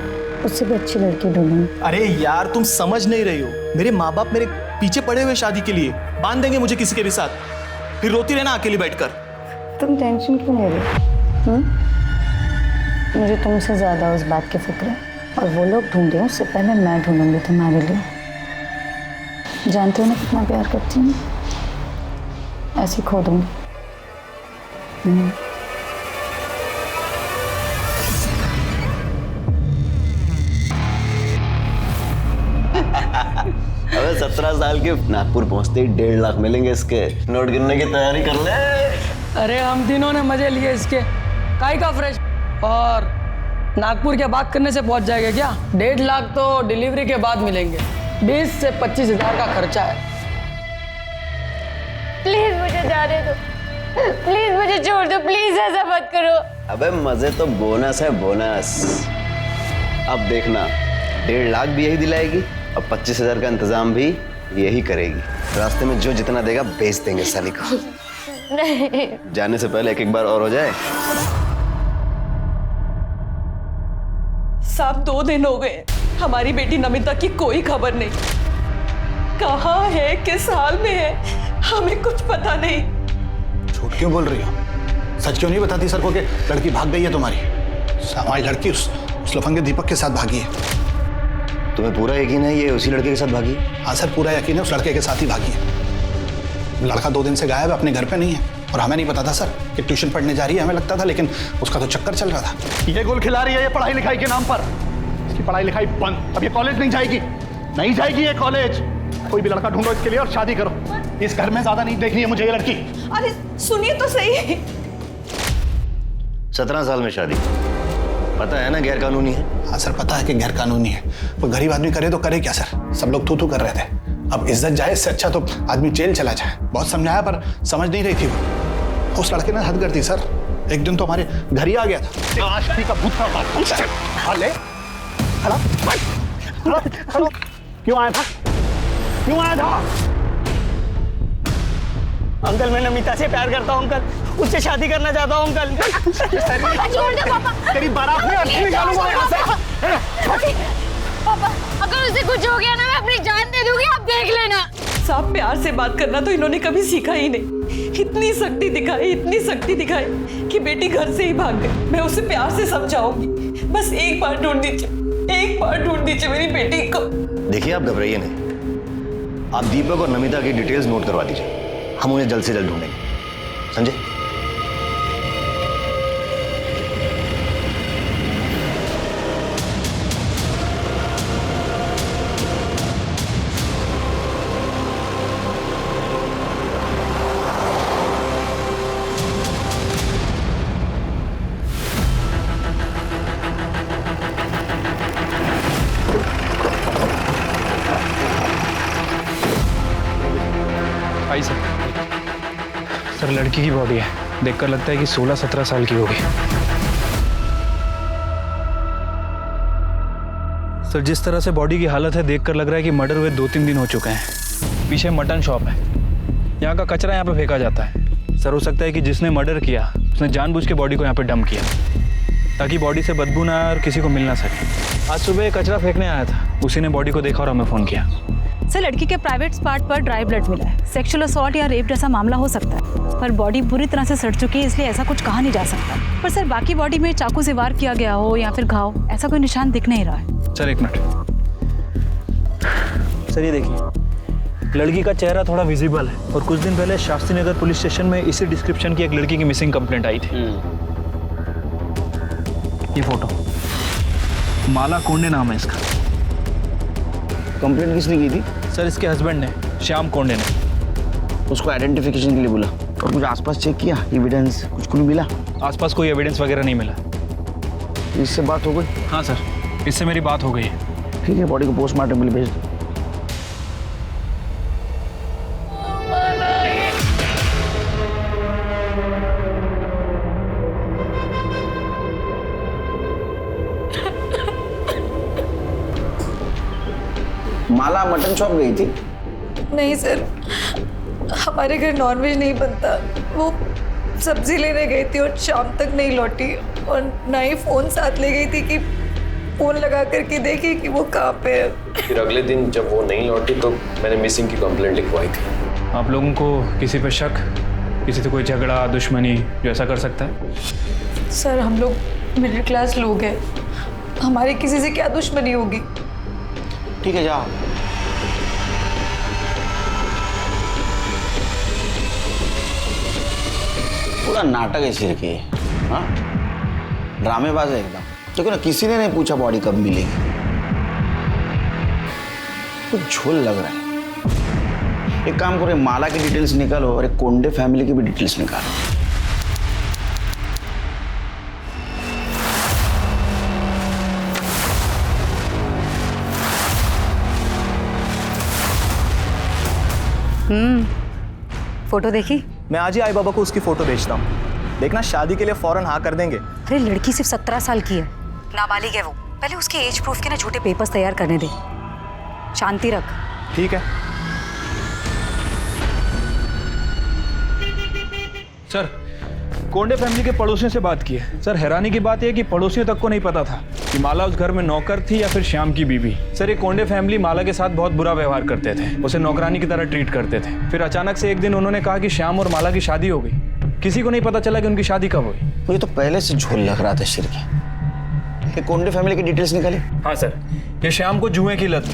उससे भी अच्छी लड़की ढूंढूंगी। अरे यार तुम समझ नहीं रही हो, मेरे माँ बाप मेरे पीछे पड़े हुए शादी के लिए, बांध देंगे मुझे किसी के भी साथ, फिर रोती रहना अकेली बैठकर। तुम टेंशन क्यों ले रहे हो? मुझे तुमसे ज्यादा उस बात की फिक्र है, और वो लोग ढूंढे उससे पहले मैं ढूंढूंगी तुम्हारे लिए। जानते हो ना कितना प्यार करती हूँ, ऐसे खो दूंगी। अबे 17 साल के नागपुर पहुंचते ही 1.5 लाख मिलेंगे इसके। नोट गिनने की तैयारी कर ले। अरे हम तीनों ने मजे लिए इसके, काई का फ्रेश। और नागपुर के बात करने से पहुंच जाएगा क्या? 1.5 लाख तो डिलीवरी के बाद मिलेंगे, 20 से 25 हजार का खर्चा है। प्लीज मुझे जाने दो, प्लीज मुझे छोड़ दो, प्लीज ऐसा मत करो। अबे मजे तो बोनस है, बोनस। अब देखना 1.5 लाख भी यही दिलाएगी और 25,000 का इंतजाम भी यही करेगी। रास्ते में जो जितना देगा बेच देंगे साली को। नहीं, जाने से पहले एक बार और हो जाए। साहब 2 दिन हो गए, हमारी बेटी नमिता की कोई खबर नहीं। कहाँ है, किस हाल में है, हमें कुछ पता नहीं। झूठ क्यों बोल रही हो? सच क्यों नहीं बताती सर को कि लड़की भाग गई है तुम्हारी? हमारी लड़की उस लफंगे दीपक के साथ भागी है। तुम्हें पूरा यकीन है ये उसी लड़के के साथ भागी? हाँ सर, पूरा यकीन है, उस लड़के के साथ ही भागी है। लड़का 2 दिन से गायब है, अपने घर पे नहीं है, और हमें नहीं पता था सर कि ट्यूशन पढ़ने जा रही है। हमें लगता था, लेकिन उसका तो चक्कर चल रहा था। ये गोल खिला रही है ये पढ़ाई लिखाई के नाम पर। इसकी पढ़ाई लिखाई बंद। अब ये कॉलेज नहीं जाएगी, नहीं जाएगी ये कॉलेज। कोई भी लड़का ढूंढो इसके लिए और शादी करो। इस घर में ज्यादा नहीं देखनी है मुझे ये लड़की। अरे सुनिए तो सही। 17 साल में शादी, पता है ना गैर कानूनी है। हाँ सर, पता है कि गैर कानूनी है, पर गरीब आदमी करे तो करे क्या सर? सब लोग थू कर रहे थे। अब इज्जत जाए, इससे अच्छा तो आदमी जेल चला जाए। बहुत समझाया पर समझ नहीं रही थी वो। उस लड़के ने हद कर दी सर। एक दिन तो हमारे घर ही आ गया था। आशिकी का भूत का ले। क्यों आया था? क्यों आया था? अंकल, मैं नमिता से प्यार करता हूँ अंकल, उससे शादी करना चाहता हूँ अंकल। छोड़ दो पापा। तेरी बारात में अर्थी निकालूंगा यहाँ से। पापा, अगर उसे कुछ हो गया ना, मैं अपनी जान दे दूंगी, आप देख लेना। साहब प्यार से बात करना तो इन्होंने कभी सीखा ही नहीं। इतनी सख्ती दिखाई, इतनी सख्ती दिखाई कि बेटी घर से ही भाग गई। मैं उसे प्यार से समझाऊंगी, बस एक बार ढूंढ दीजिए, एक बार ढूंढ दीजिए मेरी बेटी को। देखिए आप घबराइए नहीं, आप दीपक और नमिता की डिटेल्स नोट करवा दीजिए, हम उन्हें जल्द से जल्द ढूंढेंगे। समझे? आई सर, लड़की की बॉडी है, देखकर लगता है कि 16-17 साल की होगी। सर जिस तरह से बॉडी की हालत है देखकर लग रहा है कि मर्डर हुए 2-3 दिन हो चुके हैं। पीछे मटन शॉप है, यहाँ का कचरा यहाँ पे फेंका जाता है। सर हो सकता है कि जिसने मर्डर किया उसने जानबूझ के बॉडी को यहाँ पे डंप किया ताकि बॉडी से बदबू ना आए और किसी को मिल ना सके। आज सुबह कचरा फेंकने आया था, उसी ने बॉडी को देखा और हमें फ़ोन किया। सर लड़की के प्राइवेट पार्ट पर ड्राई ब्लड मिला है। सेक्सुअल असॉल्ट या रेप जैसा मामला हो सकता है, पर बॉडी बुरी तरह से सड़ चुकी है, इसलिए ऐसा कुछ कहा नहीं जा सकता। पर सर बाकी बॉडी में चाकू से वार किया गया हो या फिर घाव, ऐसा कोई निशान दिख नहीं रहा है। Sir 1 minute. सर ये देखिए, लड़की का चेहरा थोड़ा विजिबल है और कुछ दिन पहले शास्त्री नगर पुलिस स्टेशन में इसी डिस्क्रिप्शन की एक लड़की की मिसिंग कंप्लेंट आई थी। ये फोटो, माला कोंडे नाम है इसका। कंप्लेंट किसने की थी? सर इसके हस्बैंड ने, श्याम कोंडे ने। उसको आइडेंटिफिकेशन के लिए बोला और कुछ आसपास चेक किया, एविडेंस कुछ मिला? आसपास कोई एविडेंस वगैरह नहीं मिला। इससे बात हो गई? हाँ सर, इससे मेरी बात हो गई है। ठीक है, बॉडी को पोस्टमार्टम के लिए भेज दो। माला मटन शॉप गई थी? नहीं सर, हमारे घर नॉनवेज नहीं बनता। वो सब्जी लेने गई थी और शाम तक नहीं लौटी, और ना ही फ़ोन साथ ले गई थी कि फ़ोन लगा करके देखी कि वो कहाँ पे है। फिर अगले दिन जब वो नहीं लौटी तो मैंने मिसिंग की कंप्लेंट लिखवाई थी। आप लोगों को किसी पे शक, किसी से कोई झगड़ा, दुश्मनी जो ऐसा कर सकता है? सर हम लोग मिडिल क्लास लोग हैं, हमारी किसी से क्या दुश्मनी होगी। ठीक है जाओ। पूरा नाटक है सिर के, हाँ ड्रामेबाज है एकदम। देखो ना, किसी ने नहीं पूछा बॉडी कब मिलेगी। कुछ झोल लग रहा है। एक काम करो, माला की डिटेल्स निकालो और एक कोंडे फैमिली की भी डिटेल्स निकालो। फोटो देखी? मैं आज ही आई बाबा को उसकी फोटो भेजता हूँ, देखना शादी के लिए फौरन हाँ कर देंगे। अरे लड़की सिर्फ 17 साल की है, नाबालिग है वो। पहले उसके एज प्रूफ के ना झूठे पेपर्स तैयार करने दे। शांति रख। ठीक है सर, कोंडे फैमिली के पड़ोसियों से बात की है। सर हैरानी की बात यह कि पड़ोसियों तक को नहीं पता था कि माला उस घर में नौकर थी या फिर श्याम की बीवी। सर ये कोंडे फैमिली माला के साथ बहुत बुरा व्यवहार करते थे, उसे नौकरानी की तरह ट्रीट करते थे। फिर अचानक से एक दिन उन्होंने कहा कि श्याम और माला की शादी हो गई। किसी को नहीं पता चला कि उनकी शादी कब हुई। मुझे तो पहले से झोल लग रहा था शिर की। ये कोंडे फैमिली की डिटेल्स निकाली? हाँ सर, ये श्याम को जुए की लत,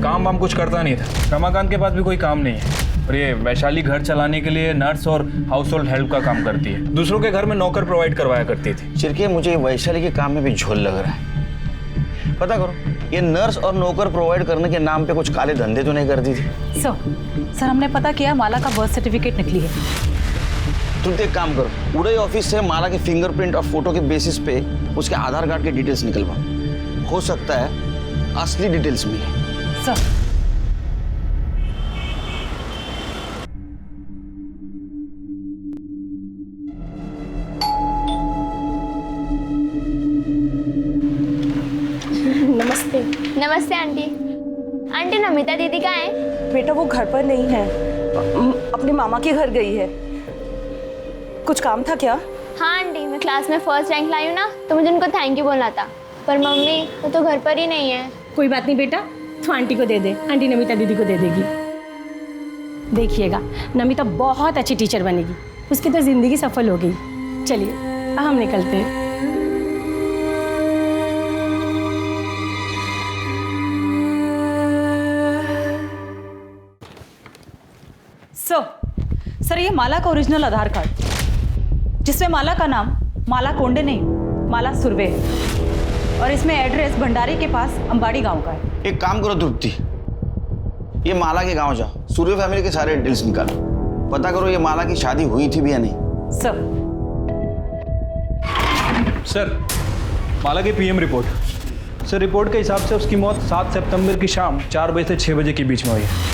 काम वाम कुछ करता नहीं था। रमाकांत के पास भी कोई काम नहीं है और ये वैशाली घर चलाने के लिए नर्स और हाउस होल्ड हेल्प का काम करती है। दूसरों के घर में नौकर प्रोवाइड करवाया करती थी। चिरके मुझे वैशाली के काम में भी झोल लग रहा है। पता करो, ये नर्स और नौकर प्रोवाइड करने के नाम पे कुछ काले धंधे तो नहीं करती थी? सर हमने पता किया, माला का बर्थ सर्टिफिकेट नकली है। तुम एक काम करो, उड़ई ऑफिस से माला के फिंगरप्रिंट और फोटो के बेसिस पे उसके आधार कार्ड के डिटेल्स निकलवाओ। हो सकता है असली डिटेल्स मिले। सर नमस्ते। नमस्ते आंटी। आंटी नमिता दीदी कहाँ है? बेटा वो घर पर नहीं है, अपने मामा के घर गई है। कुछ काम था क्या? हाँ आंटी, मैं क्लास में फर्स्ट रैंक लाई हूँ ना, तो मुझे उनको थैंक यू बोलना था। पर मम्मी वो तो घर पर ही नहीं है। कोई बात नहीं बेटा, तो आंटी को दे दे, आंटी नमिता दीदी को दे देगी। देखिएगा नमिता बहुत अच्छी टीचर बनेगी, उसकी तो ज़िंदगी सफल हो गई। चलिए हम निकलते हैं। सर ये माला का ओरिजिनल आधार कार्ड, जिसमें माला का नाम माला कोंडे नहीं, माला सुरवे है, और इसमें एड्रेस भंडारी के पास अंबाड़ी गांव का है। एक काम करो तृप्ति, ये माला के गांव जाओ, सूर्य फैमिली के सारे डिटेल्स निकालो, पता करो ये माला की शादी हुई थी भी या नहीं। सर माला की पीएम रिपोर्ट। सर रिपोर्ट के हिसाब से उसकी मौत 7 सितंबर की शाम 4 बजे से 6 बजे के बीच में हुई है।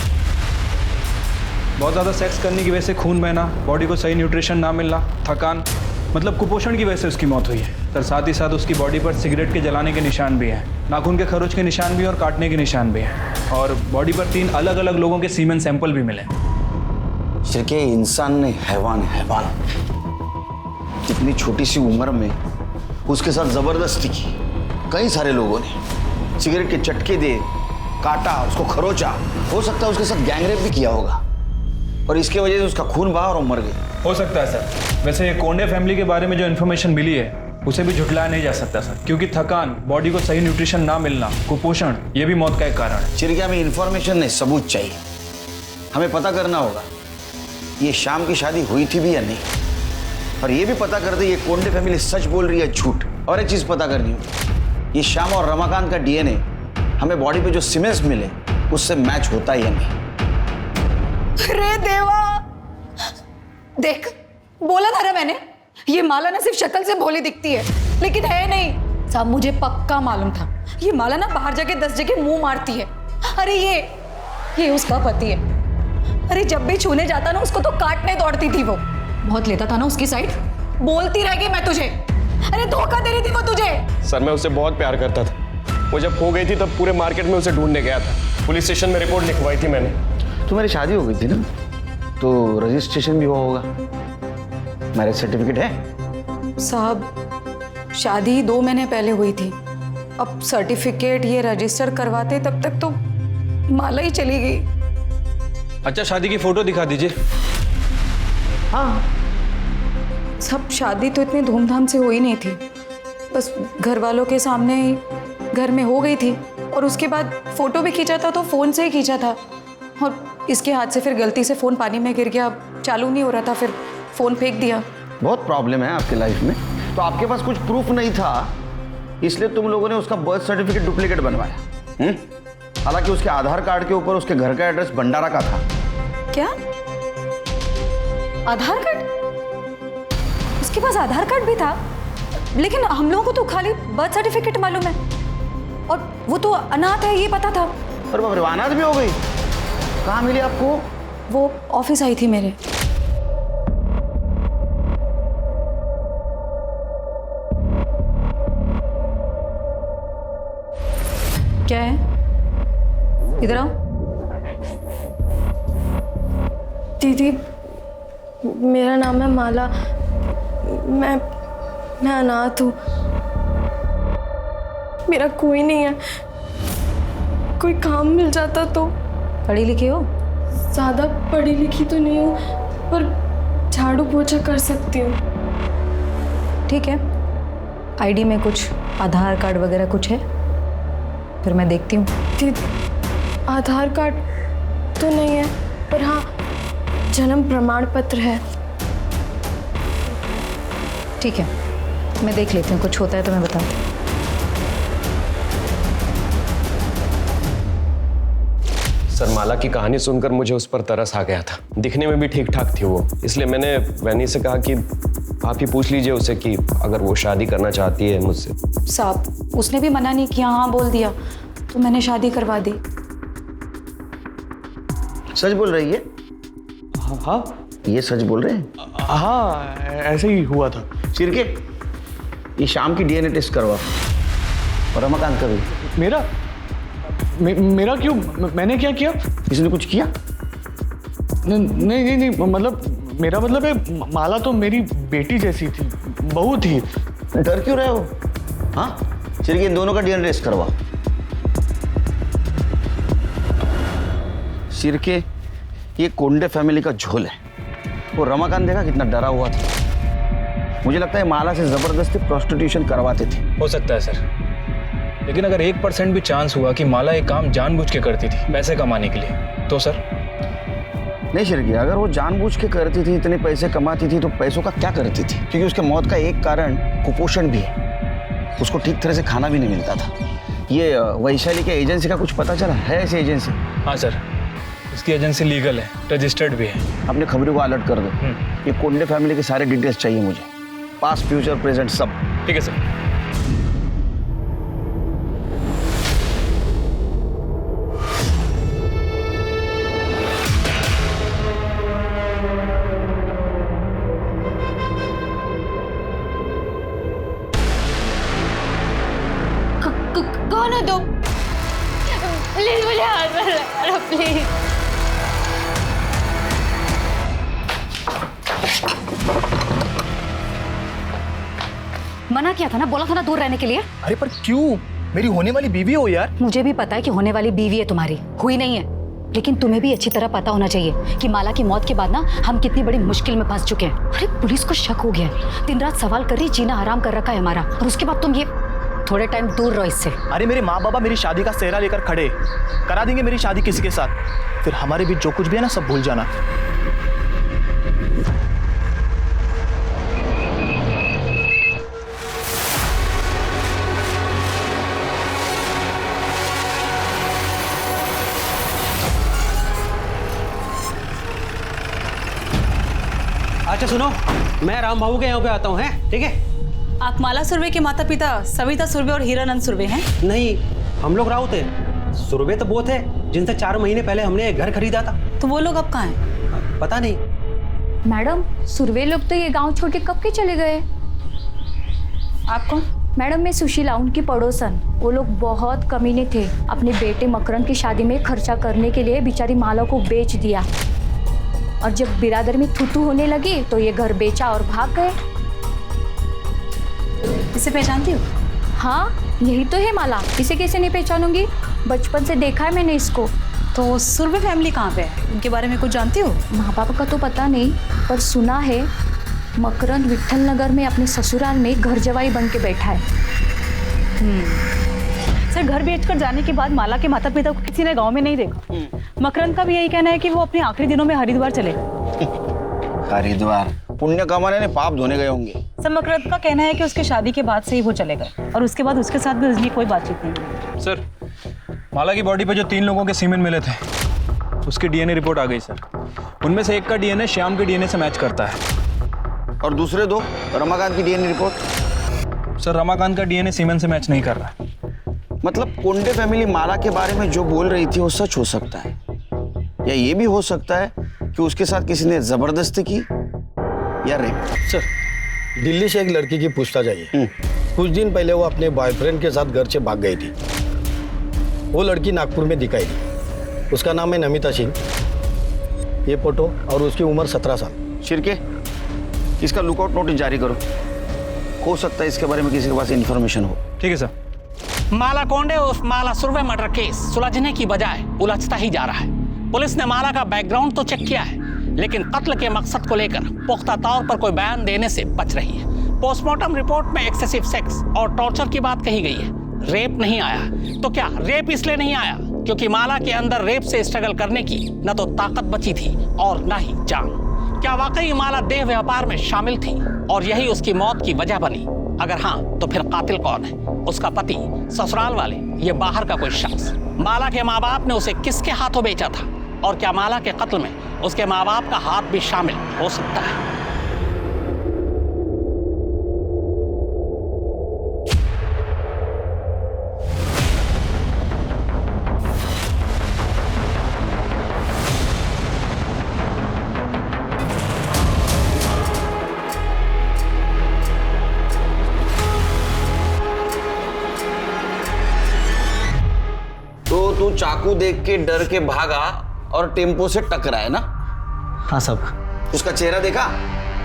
बहुत ज़्यादा सेक्स करने की वजह से खून बहना, बॉडी को सही न्यूट्रिशन ना मिलना, थकान, मतलब कुपोषण की वजह से उसकी मौत हुई है सर। साथ ही साथ उसकी बॉडी पर सिगरेट के जलाने के निशान भी हैं, नाखून के खरोच के निशान भी और काटने के निशान भी हैं, और बॉडी पर 3 अलग अलग लोगों के सीमेन सैंपल भी मिले। शिरके, इंसान ने हैवान इतनी छोटी सी उम्र में उसके साथ जबरदस्ती की। कई सारे लोगों ने सिगरेट के चटके दे, काटा, उसको खरोचा। हो सकता है उसके साथ गैंगरेप भी किया होगा और इसके वजह से उसका खून बहा और मर गई। हो सकता है सर। वैसे ये कोंडे फैमिली के बारे में जो इन्फॉर्मेशन मिली है उसे भी झुठलाया नहीं जा सकता सर, क्योंकि थकान, बॉडी को सही न्यूट्रिशन ना मिलना, कुपोषण, ये भी मौत का एक कारण है। चिरकिया, हमें इन्फॉर्मेशन नहीं, सबूत चाहिए। हमें पता करना होगा ये शाम की शादी हुई थी भी या नहीं, और ये भी पता कर दे ये कोंडे फैमिली सच बोल रही है झूठ। और एक चीज पता करनी होगी, ये श्याम और रमाकांत का डीएनए हमें बॉडी पे जो सीमेंट्स मिले उससे मैच होता है या नहीं। अरे देवा, देख, बोला था ना मैंने, ये माला ना सिर्फ शक्ल से भोली दिखती है लेकिन है नहीं। साहब, मुझे पक्का मालूम था ये माला ना बाहर जाके 10 जगह मुंह मारती है। अरे ये उसका पति है। अरे जब भी छूने जाता ना उसको तो काटने दौड़ती थी वो। बहुत लेता था ना उसकी साइड। बोलती रह गई मैं तुझे। अरे धोखा दे रही थी वो तुझे। सर मैं उससे बहुत प्यार करता था। वो जब खो गई थी तब पूरे मार्केट में उसे ढूंढने गया था। पुलिस स्टेशन में रिपोर्ट लिखवाई थी मैंने। तुम्हारी शादी हो गई थी ना, तो रजिस्ट्रेशन भी हुआ होगा, मैरिज सर्टिफिकेट है? साहब, शादी 2 महीने पहले हुई थी। अब सर्टिफिकेट ये रजिस्टर करवाते तब तक तो माला ही चली गई। अच्छा, शादी की फोटो दिखा दीजिए। हाँ, सब शादी तो इतनी धूमधाम से हो ही नहीं थी, बस घर वालों के सामने ही घर में हो गई थी। और उसके बाद फोटो भी खींचा था तो फोन से ही खींचा था, और इसके हाथ से फिर गलती से फोन पानी में गिर गया, चालू नहीं हो रहा था, फिर फोन फेंक दिया। बहुत प्रॉब्लम है आपके लाइफ में। तो आपके पास कुछ प्रूफ नहीं था, इसलिए तुम लोगों ने उसका बर्थ सर्टिफिकेट डुप्लीकेट बनवाया। हालांकि उसके आधार कार्ड के ऊपर उसके घर का एड्रेस भंडारा का था। क्या? आधार कार्ड? उसके पास आधार कार्ड भी था, लेकिन हम लोगों को तो खाली बर्थ सर्टिफिकेट मालूम है, और वो तो अनाथ है ये पता था। और बाप रे, अनाथ भी हो गई? कहाँ मिली आपको? वो ऑफिस आई थी मेरे। क्या है? इधर आओ। दीदी, मेरा नाम है माला। मैं अनाथ हूँ। मेरा कोई नहीं है। कोई काम मिल जाता तो। पढ़ी लिखी हो? ज़्यादा पढ़ी लिखी तो नहीं हूँ, पर झाड़ू पोछा कर सकती हूँ। ठीक है, आईडी में कुछ आधार कार्ड वगैरह कुछ है? फिर मैं देखती हूँ। आधार कार्ड तो नहीं है, पर हाँ जन्म प्रमाण पत्र है। ठीक है, मैं देख लेती हूँ, कुछ होता है तो मैं बताऊँ। सर माला की कहानी सुनकर मुझे उस पर तरस आ गया था। दिखने में भी ठीक ठाक थी वो, इसलिए मैंने वैनी से कहा कि आप ही पूछ लीजिए उसे कि अगर वो शादी करना चाहती है मुझसे। साहब, उसने भी मना नहीं किया, हाँ बोल दिया, तो मैंने शादी करवा दी। सच बोल रही है? हाँ, ये सच बोल रहे हैं? हाँ, ऐसे ही हुआ था। चिरके, ये शाम की डीएनए टेस्ट करवा, और रमाकांत का भी। मेरा क्यों? मैंने क्या किया? इसने कुछ किया? नहीं, मतलब मेरा मतलब है माला तो मेरी बेटी जैसी थी, बहू थी। डर क्यों रहे हो? हाँ, चिरके, इन दोनों का डीएनए टेस्ट करवा। चिरके, ये कोंडे फैमिली का झोल है। वो रमाकांत देखा कितना डरा हुआ था। मुझे लगता है माला से जबरदस्ती प्रोस्टिट्यूशन करवाते थे। हो सकता है सर, लेकिन अगर 1% भी चांस हुआ कि माला एक काम जानबूझ के करती थी पैसे कमाने के लिए, तो सर? नहीं शिरकी, अगर वो जानबूझ के करती थी, इतने पैसे कमाती थी, तो पैसों का क्या करती थी? क्योंकि उसके मौत का एक कारण कुपोषण भी है। उसको ठीक तरह से खाना भी नहीं मिलता था। ये वैशाली के एजेंसी का कुछ पता चला है? ऐसी एजेंसी? हाँ सर, उसकी एजेंसी लीगल है, रजिस्टर्ड भी है। अपने खबरों को अलर्ट कर दो। ये कोंडे फैमिली के सारे डिटेल्स चाहिए मुझे, पास्ट फ्यूचर प्रेजेंट सब। ठीक है सर। ना तुम, प्लीज मुझे हाथ में लगा, प्लीज। मना किया था ना, बोला था ना दूर रहने के लिए। अरे पर क्यों? मेरी होने वाली बीवी हो यार। मुझे भी पता है कि होने वाली बीवी है तुम्हारी, हुई नहीं है, लेकिन तुम्हें भी अच्छी तरह पता होना चाहिए कि माला की मौत के बाद ना हम कितनी बड़ी मुश्किल में फंस चुके हैं। अरे पुलिस को शक हो गया है, दिन रात सवाल कर रही, जीना हराम कर रखा है हमारा, और उसके बाद तुम ये थोड़े टाइम दूर रहो इससे। अरे मेरे माँ बाबा मेरी शादी का सेहरा लेकर खड़े, करा देंगे मेरी शादी किसी के साथ, फिर हमारे बीच जो कुछ भी है ना सब भूल जाना। अच्छा सुनो, मैं राम बाबू के यहाँ पे आता हूँ, हैं? ठीक है? आप माला सुरवे के माता पिता सविता सुरवे और हीरानंद सुरवे हैं? नहीं, हम लोग राउत हैं। सुरवे तो वो थे जिनसे 4 महीने पहले हमने एक घर खरीदा था। तो वो लोग अब कहाँ हैं? पता नहीं। मैडम, सुरवे लोग तो ये गांव छोड़ के कब के चले गए? आप कौन? मैडम, मैं सुशीला, उनकी पड़ोसन। वो लोग बहुत कमीने थे, अपने बेटे मकरंद की शादी में खर्चा करने के लिए बेचारी माला को बेच दिया, और जब बिरादर में थूथू होने लगी तो ये घर बेचा और भाग गए। इसे पहचानती हो? हाँ, यही तो है माला, इसे कैसे नहीं पहचानूंगी, बचपन से देखा है मैंने इसको। तो सुरवे फैमिली कहाँ पे है, उनके बारे में कुछ जानती हो? माँ बाप का तो पता नहीं, पर सुना है मकरंद विट्ठल नगर में अपने ससुराल में घर जवाई बन के बैठा है। सर, घर बेचकर जाने के बाद माला के माता पिता को किसी ने गांव में नहीं देखा। मकरंद का भी यही कहना है कि वो अपने आखिरी दिनों में हरिद्वार चले गए। हरिद्वार पुण्य कमाने ने पाप धोने गए होंगे। सर, मकरंद का कहना है कि उसके शादी के बाद से ही वो चले गए, और उसके बाद उसके साथ भी उसकी कोई बातचीत नहीं। सर, माला की बॉडी पे जो 3 लोगों के सीमेन मिले थे, उसकी डीएनए रिपोर्ट आ गई सर। उनमें से एक का डीएनए श्याम के डीएनए से मैच करता है। और दूसरे 2 रमाकांत की डीएनए रिपोर्ट? सर, रमाकांत का डीएनए सीमेन से मैच नहीं कर रहा है। मतलब कोंडे फैमिली माला के बारे में जो बोल रही थी वो सच हो सकता है, या ये भी हो सकता है कि उसके साथ किसी ने जबरदस्ती की या रेप। सर, दिल्ली से एक लड़की की पूछताछ आई है। कुछ दिन पहले वो अपने बॉयफ्रेंड के साथ घर से भाग गई थी। वो लड़की नागपुर में दिखाई दी। उसका नाम है नमिता सिंह। ये फोटो और उसकी उम्र 17 साल। शिरके, इसका लुकआउट नोटिस जारी करो, हो सकता है इसके बारे में किसी के पास इंफॉर्मेशन हो। ठीक है सर। माला कोंडे उस माला सुरवे मर्डर केस सुलझने की बजाय उलझता ही जा रहा है। पुलिस ने माला का बैकग्राउंड तो चेक किया है, लेकिन कत्ल के मकसद को लेकर पुख्ता तौर पर कोई बयान देने से बच रही है। पोस्टमार्टम रिपोर्ट में एक्सेसिव सेक्स और टॉर्चर की बात कही गई है, रेप नहीं आया। तो क्या रेप इसलिए नहीं आया क्योंकि माला के अंदर रेप से स्ट्रगल करने की न तो ताकत बची थी और न ही जान? क्या वाकई माला देह व्यापार में शामिल थी और यही उसकी मौत की वजह बनी? अगर हाँ, तो फिर कातिल कौन है? उसका पति, ससुराल वाले, ये बाहर का कोई शख्स? माला के माँ बाप ने उसे किसके हाथों बेचा था? और क्या माला के कत्ल में उसके माँ बाप का हाथ भी शामिल हो सकता है? तो तू चाकू देख के डर के भागा और टेम्पो से टकरा है ना? हाँ साहब। उसका चेहरा देखा?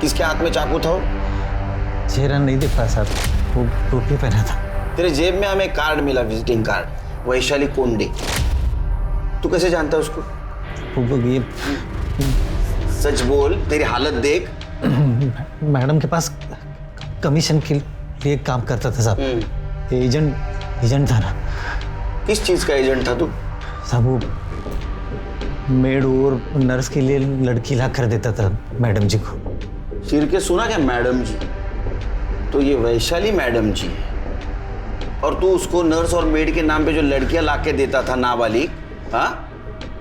किसके हाथ में चाकू था? चेहरा नहीं देख पाया साहब, वो टोपी पहना था। तेरे जेब में हमें कार्ड मिला, विजिटिंग कार्ड, वैशाली कोंडे। तू कैसे जानता है उसको? वो ये सच बोल, तेरी हालत देख। मैडम के पास कमीशन के लिए काम करता था साहब। एजेंट था ना। किस चीज का एजेंट था तू? साहब वो मेड और नर्स के लिए लड़की ला कर देता था मैडम जी को। सिर के सुना क्या मैडम जी? तो ये वैशाली मैडम जी है, और तू उसको नर्स और मेड के नाम पे जो लड़कियां ला के देता था नाबालिग, हाँ,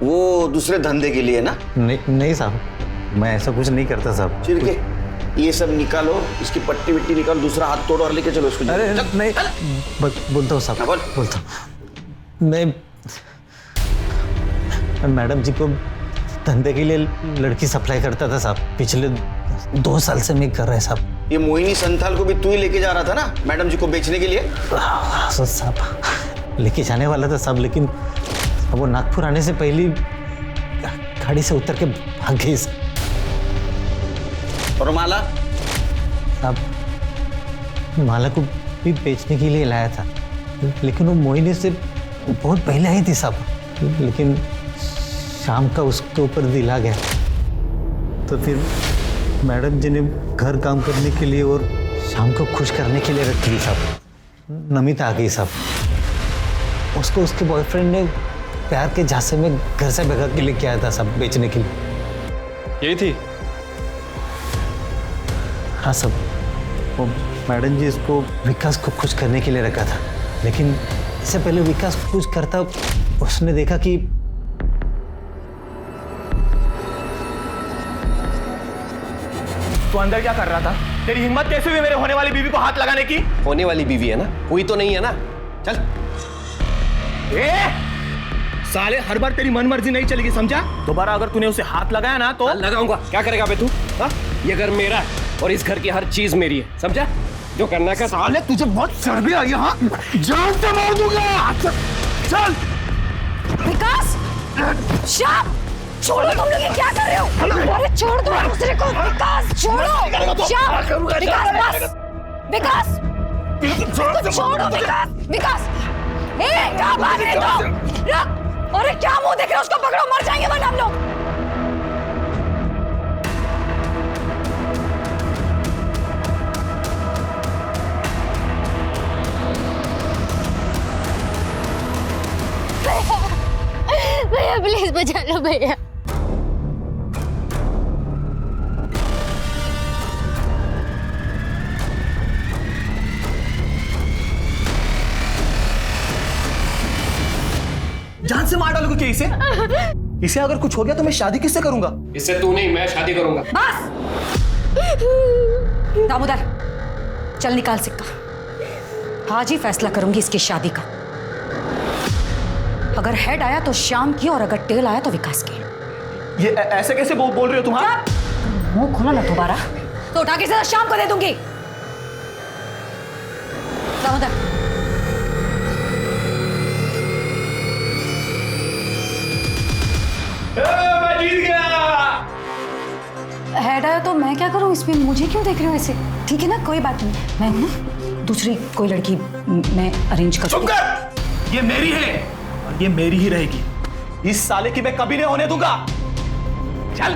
वो दूसरे धंधे के लिए ना? नहीं साहब, मैं ऐसा कुछ नहीं करता साहब। सिर के ये सब निकालो, इसकी पट्टी विट्टी निकालो, दूसरा हाथ तोड़ो और लेके चलो उसको। अरे नहीं, बोलता हूँ साहब, बोलता हूँ। मैं मैडम जी को धंधे के लिए लड़की सप्लाई करता था साहब। पिछले 2 साल से मैं कर रहा है साहब। ये मोहिनी संथाल को भी तू ही लेके जा रहा था ना मैडम जी को बेचने के लिए? साहब लेके जाने वाला था साहब, लेकिन वो नागपुर आने से पहले ही गाड़ी से उतर के भाग गई। और माला? साहब माला को भी बेचने के लिए लाया था, लेकिन वो मोहिनी से बहुत पहले आई थी साहब, लेकिन शाम का उसके ऊपर दिल आ गया। तो फिर मैडम जी ने घर काम करने के लिए और शाम को खुश करने के लिए रखी थी साहब। नमिता आ गई साहब, उसको उसके बॉयफ्रेंड ने प्यार के झांसे में घर से भगा के लेके आया था सब बेचने के लिए। यही थी? हाँ सब, वो मैडम जी इसको विकास को खुश करने के लिए रखा था, लेकिन इससे पहले विकास को कुछ करता उसने देखा कि तू अंदर क्या कर रहा था? तेरी हिम्मत कैसे हुई मेरे होने वाली बीवी को हाथ लगाने की? होने वाली बीवी है ना, कोई तो नहीं है ना। चल। साले हर बार तेरी मन मर्जी नहीं चलेगी, समझा? दोबारा अगर तूने उसे हाथ लगाया ना तो लगाऊंगा। क्या करेगा बे तू? ये घर मेरा है और इस घर की हर चीज मेरी है, समझा? जो करना कर। साले तुझे बहुत चर्बी आई है, हाँ? जान से मार दूंगा। चल। विकास, श्याम, छोड़ो, तुम लोग ये क्या कर रहे हो? अरे छोड़ दो दूसरे को। विकास छोड़ो। श्याम, विकास बस। विकास, छोड़ो विकास। विकास, कहाँ भाग रहे हो? रख। अरे क्या मुंह देख रहे हो? उसको पकड़ो, मर जाएंगे वरना हम लोग। भैया प्लीज बचा लो भैया। जान से मार डालोगे क्या इसे? इसे अगर कुछ हो गया तो मैं शादी किससे करूंगा? इससे तू नहीं, मैं शादी करूंगा। बस दामोदर, चल निकाल सिक्का। आज ही फैसला करूंगी इसकी शादी का। अगर हेड आया तो श्याम की और अगर टेल आया तो विकास की। ये ऐसे कैसे बोल रहे हो तुम? मुंह खोला ना दोबारा तो उठा के सीधा शाम को दे दूंगी। दामोदर, मैं जीत गया। हेड आया तो मैं क्या करूं इसमें? मुझे क्यों देख रहे हो ऐसे? ठीक है ना, कोई बात नहीं, मैं हूं ना, दूसरी कोई लड़की मैं अरेंज कर। चुप कर। ये मेरी है और ये मेरी ही रहेगी। इस साले की मैं कभी नहीं होने दूंगा। चल।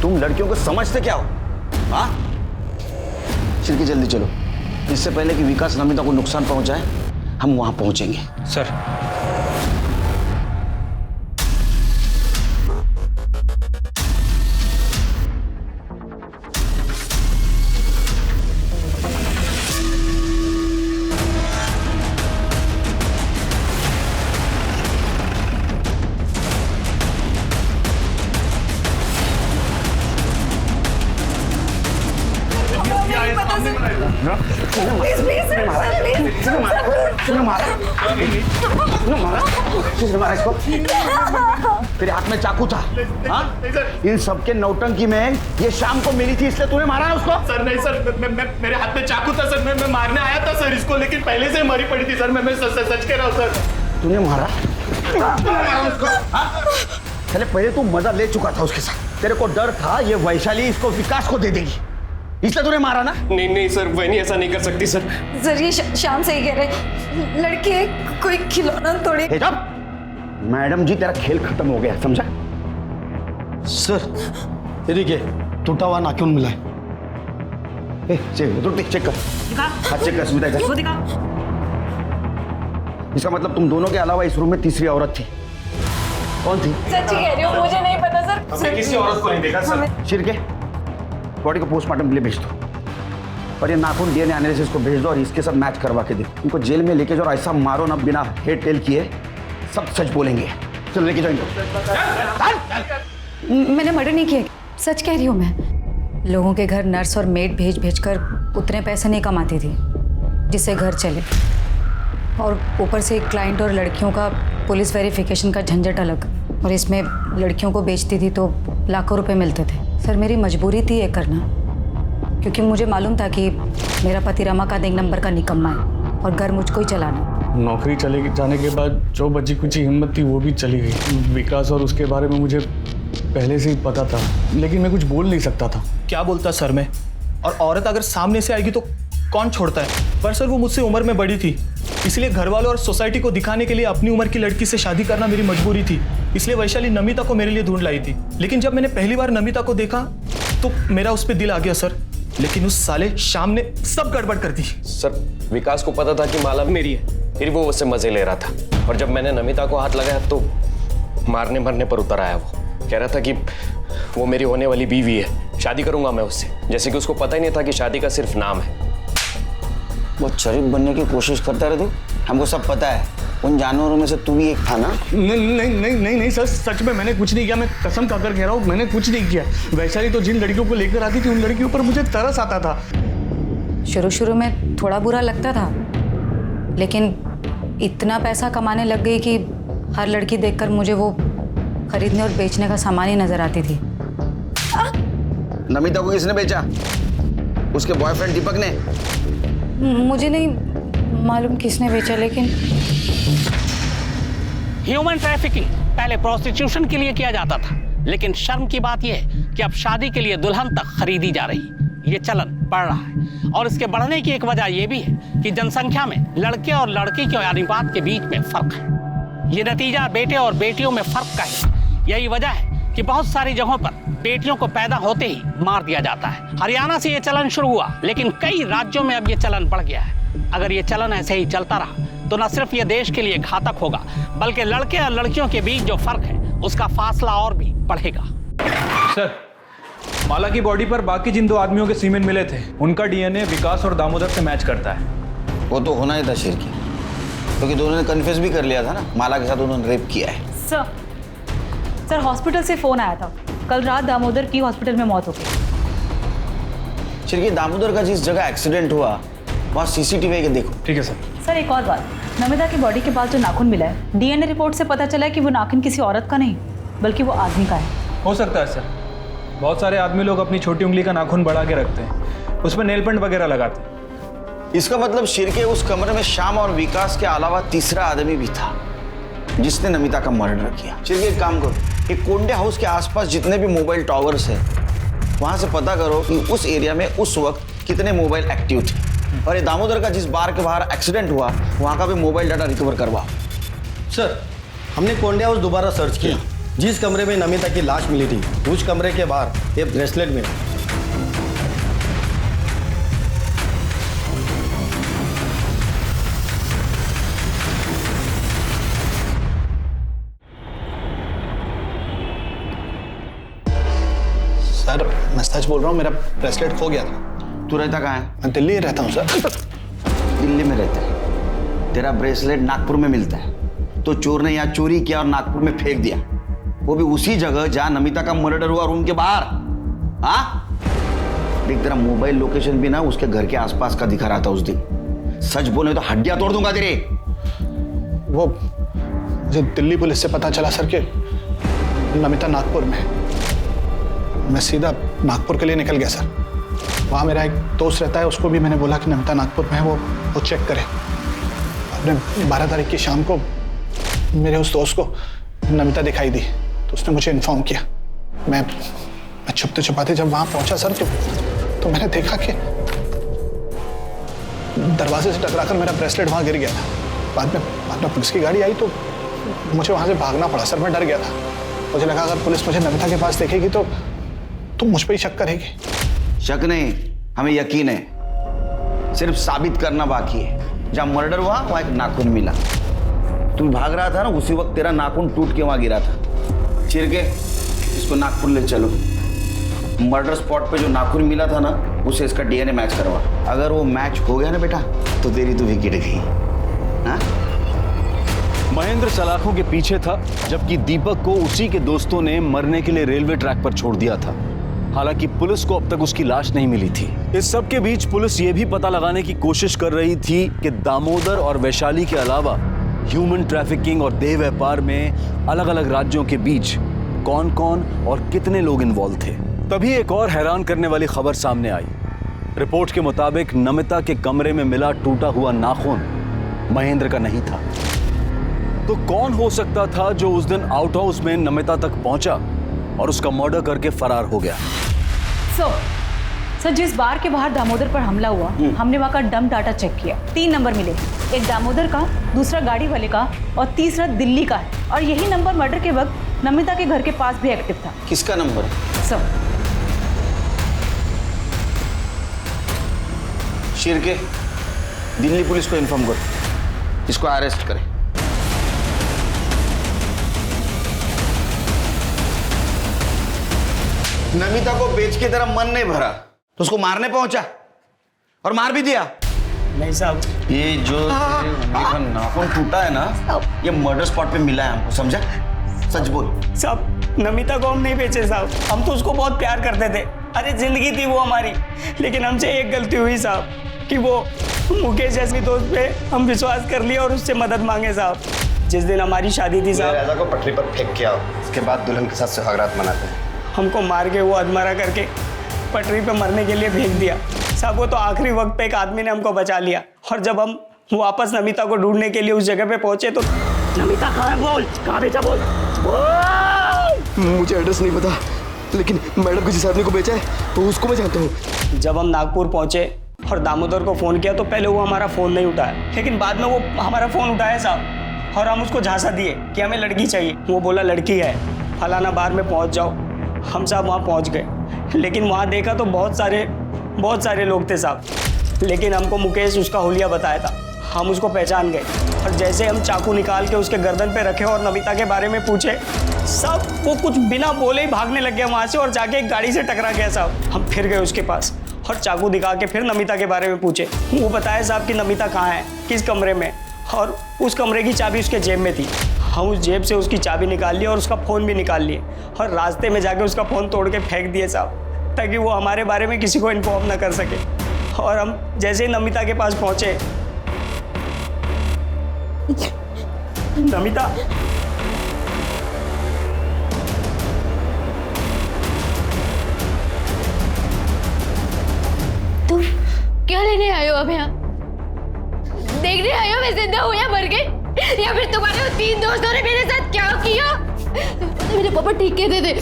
तुम लड़कियों को समझते क्या हो? हाँ? चिरकी जल्दी चलो, इससे पहले कि विकास नमिता को नुकसान पहुंचाए हम वहां पहुंचेंगे। सर। तेरे हाथ में चाकू था, हाँ? इन सबके नौटंकी में ये शाम को मिली थी इसलिए तूने मारा है उसको? सर नहीं सर, मेरे हाथ में चाकू था सर, मैं मारने आया था सर इसको, लेकिन पहले से मरी पड़ी थी सर। मैं सच कह रहा हूँ सर। तूने मारा उसको? चले पहले तू मजा ले चुका था उसके साथ, तेरे को डर था ये वैशाली इसको विकास को दे देगी, इसलिए तूने मारा ना? नहीं सर, वही ऐसा नहीं कर सकती सर। सर ये शाम सही कह रहे, लड़की कोई खिलौना थोड़ी। मैडम जी तेरा खेल खत्म हो गया, समझा? सर ये देखिए टूटा हुआ नाखून मिला है। चेक कर। हाँ चेक कर सुविधा। इसका मतलब तुम दोनों के अलावा इस रूम में तीसरी औरत थी। कौन थी? सच कह रही हूँ, मुझे नहीं पता सर। हमने किसी औरत को नहीं देखा सर। शिरके, बॉडी को पोस्टमार्टम के लिए भेज दो और ये नाखून डीएनए एनालिसिस को भेज दो और इसके साथ मैच करवा के दो। इनको जेल में लेके जाओ और ऐसा मारो ना बिना हेड टेल किए, सब सच बोलेंगे। चलो लेके जाओ इनको। मैंने मर्डर नहीं किया, सच कह रही हूँ मैं। लोगों के घर नर्स और मेड भेज भेज कर उतने पैसे नहीं कमाती थी जिससे घर चले, और ऊपर से क्लाइंट और लड़कियों का पुलिस वेरिफिकेशन का झंझट अलग, और इसमें लड़कियों को बेचती थी तो लाखों रुपए मिलते थे। सर मेरी मजबूरी थी ये करना, क्योंकि मुझे मालूम था कि मेरा पति रमाकांत एक नंबर का निकम्मा है और घर मुझको ही चलाना। नौकरी चले जाने के बाद जो बची कुछ हिम्मत थी वो भी चली गई। विकास और उसके बारे में मुझे पहले से ही पता था, लेकिन मैं कुछ बोल नहीं सकता था। क्या बोलता सर मैं? और औरत अगर सामने से आएगी तो कौन छोड़ता है? पर सर वो मुझसे उम्र में बड़ी थी, इसलिए घर वालों और सोसाइटी को दिखाने के लिए अपनी उम्र की लड़की से शादी करना मेरी मजबूरी थी। इसलिए वैशाली नमिता को मेरे लिए ढूंढ लाई थी। लेकिन जब मैंने पहली बार नमिता को देखा तो मेरा उस पर दिल आ गया सर। लेकिन उस साले शाम ने सब गड़बड़ कर दी। सर विकास को पता था कि माला मेरी है, फिर वो उससे मजे ले रहा था। और जब मैंने नमिता को हाथ लगाया तो मारने मरने पर उतर आया। वो कह रहा था कि वो मेरी होने वाली बीवी है, शादी करूंगा मैं उससे। जैसे कि उसको पता ही नहीं था कि शादी का सिर्फ नाम है। वो शरीफ बनने की कोशिश करता रहे तू, हमको सब पता है। उन जानवरों में से तू भी एक था ना? नहीं सर, सच में मैंने कुछ नहीं किया। मैं कसम खाकर कह रहा हूँ, मैंने कुछ नहीं किया। वैशाली तो जिन लड़कियों को लेकर आती थी उन लड़कियों पर मुझे तरस आता था। शुरू में थोड़ा बुरा लगता था, लेकिन इतना पैसा कमाने लग गई कि हर लड़की देखकर मुझे वो खरीदने और बेचने का सामान ही नजर आती थी। नमिता को किसने बेचा? उसके बॉयफ्रेंड दीपक ने? मुझे नहीं मालूम किसने बेचा, लेकिन ह्यूमन ट्रैफिकिंग पहले प्रोस्टिट्यूशन के लिए किया जाता था, लेकिन शर्म की बात यह है कि अब शादी के लिए दुल्हन तक खरीदी जा रही। ये चलन बढ़ रहा है और इसके बढ़ने की एक वजह यह भी है कि जनसंख्या में लड़के और लड़की के अनुपात के बीच में फर्क है। ये नतीजा बेटे और बेटियों में फर्क का है। यही वजह है कि बहुत सारी जगहों पर बेटियों को पैदा होते ही मार दिया जाता है। हरियाणा से ये चलन शुरू हुआ, लेकिन कई राज्यों में अब ये चलन बढ़ गया है। अगर ये चलन ऐसे ही चलता रहा तो न सिर्फ ये देश के लिए घातक होगा, बल्कि लड़के और लड़कियों के बीच जो फर्क है उसका फासला और भी बढ़ेगा। सर, माला की बॉडी पर बाकी जिन 2 आदमियों के सीमेंट मिले थे उनका डीएनए विकास और दामोदर से मैच करता है। वो तो होना ही था शिरकी, क्योंकि दोनों ने कन्फेस भी कर लिया था ना, माला के साथ उन्होंने रेप किया है। सर हॉस्पिटल से फोन आया था, कल रात दामोदर की हॉस्पिटल में मौत हो गई। शिरकी, दामोदर का जिस जगह एक्सीडेंट हुआ वहाँ सीसीटीवी के देखो। ठीक है सर। सर एक और बात, नमिता की बॉडी के पास जो नाखून मिला है, डीएनए रिपोर्ट से पता चला है कि वो नाखून किसी औरत का नहीं बल्कि वो आदमी का है। हो सकता है सर, बहुत सारे आदमी लोग अपनी छोटी उंगली का नाखून बढ़ा के रखते हैं, उसमें नेल पेंट वगैरह लगाते हैं। इसका मतलब शिरके उस कमरे में श्याम और विकास के अलावा तीसरा आदमी भी था जिसने नमिता का मर्डर किया। शिरके एक काम करो, एक कोंडे हाउस के आसपास जितने भी मोबाइल टावर्स हैं वहां से पता करो कि उस एरिया में उस वक्त कितने मोबाइल एक्टिव थे, और ये दामोदर का जिस बार के बाहर एक्सीडेंट हुआ वहां का भी मोबाइल डाटा रिकवर करवाओ। सर, हमने कोंडे हाउस दोबारा सर्च किया। जिस कमरे में नमिता की लाश मिली थी उस कमरे के बाहर एक ब्रेसलेट मिला। सर, मैं सच बोल रहा हूँ, मेरा ब्रेसलेट खो गया था। तू रहता कहाँ है? मैं दिल्ली रहता हूँ सर। दिल्ली में रहता है? तेरा ब्रेसलेट नागपुर में मिलता है, तो चोर ने यहाँ चोरी किया और नागपुर में फेंक दिया, वो भी उसी जगह जहाँ नमिता का मर्डर हुआ, रूम के बाहर। हाँ, देख तेरा मोबाइल लोकेशन भी ना उसके घर के आसपास का दिखा रहा था उस दिन। सच बोले तो हड्डियां तोड़ दूंगा तेरे। वो मुझे दिल्ली पुलिस से पता चला सर कि नमिता नागपुर में। मैं सीधा नागपुर के लिए निकल गया सर। वहाँ मेरा एक दोस्त रहता है, उसको भी मैंने बोला कि नमिता नागपुर में है, वो चेक करे। अपने 12 तारीख की शाम को मेरे उस दोस्त को नमिता दिखाई दी तो उसने मुझे इन्फॉर्म किया। मैं छुपते छुपाते जब वहाँ पहुँचा सर तो मैंने देखा कि दरवाजे से टकराकर मेरा ब्रेसलेट वहाँ गिर गया था। बाद में पुलिस की गाड़ी आई तो मुझे वहाँ से भागना पड़ा सर। मैं डर गया था, मुझे लगा अगर पुलिस मुझे नमिता के पास देखेगी तो मुझ पर ही शक करेगी। शक नहीं, हमें यकीन है, सिर्फ साबित करना बाकी है। जहाँ मर्डर हुआ वहाँ एक नाखून मिला, तू भाग रहा था ना, उसी वक्त तेरा नाखून टूट के वहाँ गिरा था। चिरके, इसको नागपुर ले चलो। मर्डर स्पॉट पे जो नाखून मिला था ना उसे इसका डीएनए मैच करवा। अगर वो मैच हो गया ना बेटा तो तेरी तो विकेट गई। हाँ? महेंद्र सलाखों के पीछे था, जबकि दीपक को उसी के दोस्तों ने मरने के लिए रेलवे ट्रैक पर छोड़ दिया था। हालांकि पुलिस को अब तक उसकी लाश नहीं मिली थी। इस सब के बीच पुलिस ये भी पता लगाने की कोशिश कर रही थी कि दामोदर और वैशाली के अलावा ह्यूमन ट्रैफिकिंग और देह व्यापार में अलग अलग राज्यों के बीच कौन कौन और कितने लोग इन्वॉल्व थे। तभी एक और हैरान करने वाली खबर सामने आई। रिपोर्ट के मुताबिक नमिता के कमरे में मिला टूटा हुआ नाखून महेंद्र का नहीं था। तो कौन हो सकता था जो उस दिन आउट हाउस में नमिता तक पहुंचा और उसका मर्डर करके फरार हो गया? सर जिस बार के बाहर दामोदर पर हमला हुआ, हमने वहाँ का डंप डाटा चेक किया। 3 नंबर मिले, एक दामोदर का, दूसरा गाड़ी वाले का और तीसरा दिल्ली का है। और यही नंबर मर्डर के वक्त नमिता के घर के पास भी एक्टिव था। किसका number? Sir Shirke, Delhi police को इन्फॉर्म करो, इसको अरेस्ट करें। नमिता को बेच के तेरा मन नहीं भरा तो उसको मारने पहुंचा और मार भी दिया। नहीं साहब, ये जो उंगली का नाखून टूटा है ना, ये मर्डर स्पॉट पे मिला है हमको, समझा? सच बोल। साहब नमिता को हम नहीं बेचे साहब, हम तो उसको बहुत प्यार करते थे। अरे जिंदगी थी वो हमारी, लेकिन हमसे एक गलती हुई साहब कि वो मुकेश जैसी दोस्त पे हम विश्वास कर लिया और उससे मदद मांगे साहब। जिस दिन हमारी शादी थी साहब, राजा को पटरी पर फेंक के आओ, इसके बाद दुल्हन के साथ सुहागरात मनाते हैं। हमको मार के वो अधमरा करके पटरी पे मरने के लिए फेंक दिया साहब। वो तो आखिरी वक्त पे एक आदमी ने हमको बचा लिया। और जब हम वापस नमिता को ढूंढने के लिए उस जगह पे पहुंचे तो नमिता कहाँ है? बोल, कहाँ बेचा? बोल। मुझे एड्रेस नहीं पता, लेकिन मैडम को जिस आदमी को बेचा है तो उसको मैं जानता हूँ। जब हम नागपुर पहुंचे और दामोदर को फ़ोन किया तो पहले वो हमारा फ़ोन नहीं उठाया, लेकिन बाद में वो हमारा फ़ोन उठाया साहब। और हम उसको झांसा दिए कि हमें लड़की चाहिए। वो बोला लड़की है, फलाना बार में पहुंच जाओ। हम साहब वहाँ पहुँच गए, लेकिन वहाँ देखा तो बहुत सारे लोग थे साहब। लेकिन हमको मुकेश उसका हुलिया बताया था, हम उसको पहचान गए। और जैसे हम चाकू निकाल के उसके गर्दन पे रखे और नमिता के बारे में पूछे, सब वो कुछ बिना बोले ही भागने लग गया वहाँ से और जाके एक गाड़ी से टकरा गया साहब। हम फिर गए उसके पास और चाकू दिखा के फिर नमिता के बारे में पूछे। वो बताया साहब कि नमिता कहाँ है, किस कमरे में, और उस कमरे की चाबी उसके जेब में थी। हम उस जेब से उसकी चाबी निकाल ली और उसका फ़ोन भी निकाल लिए और रास्ते में जाके उसका फ़ोन तोड़ के फेंक दिए साहब, ताकि वो हमारे बारे में किसी को इन्फॉर्म ना कर सके। और हम जैसे ही नमिता के पास पहुँचे, नमिता तुम क्या लेने आए हो अब यहाँ? देखने आए हो मैं जिंदा हूँ या मर गई, या फिर तुम्हारे वो 3 दोस्तों ने मेरे साथ क्या किया? तो मेरे पापा ठीक कहते थे,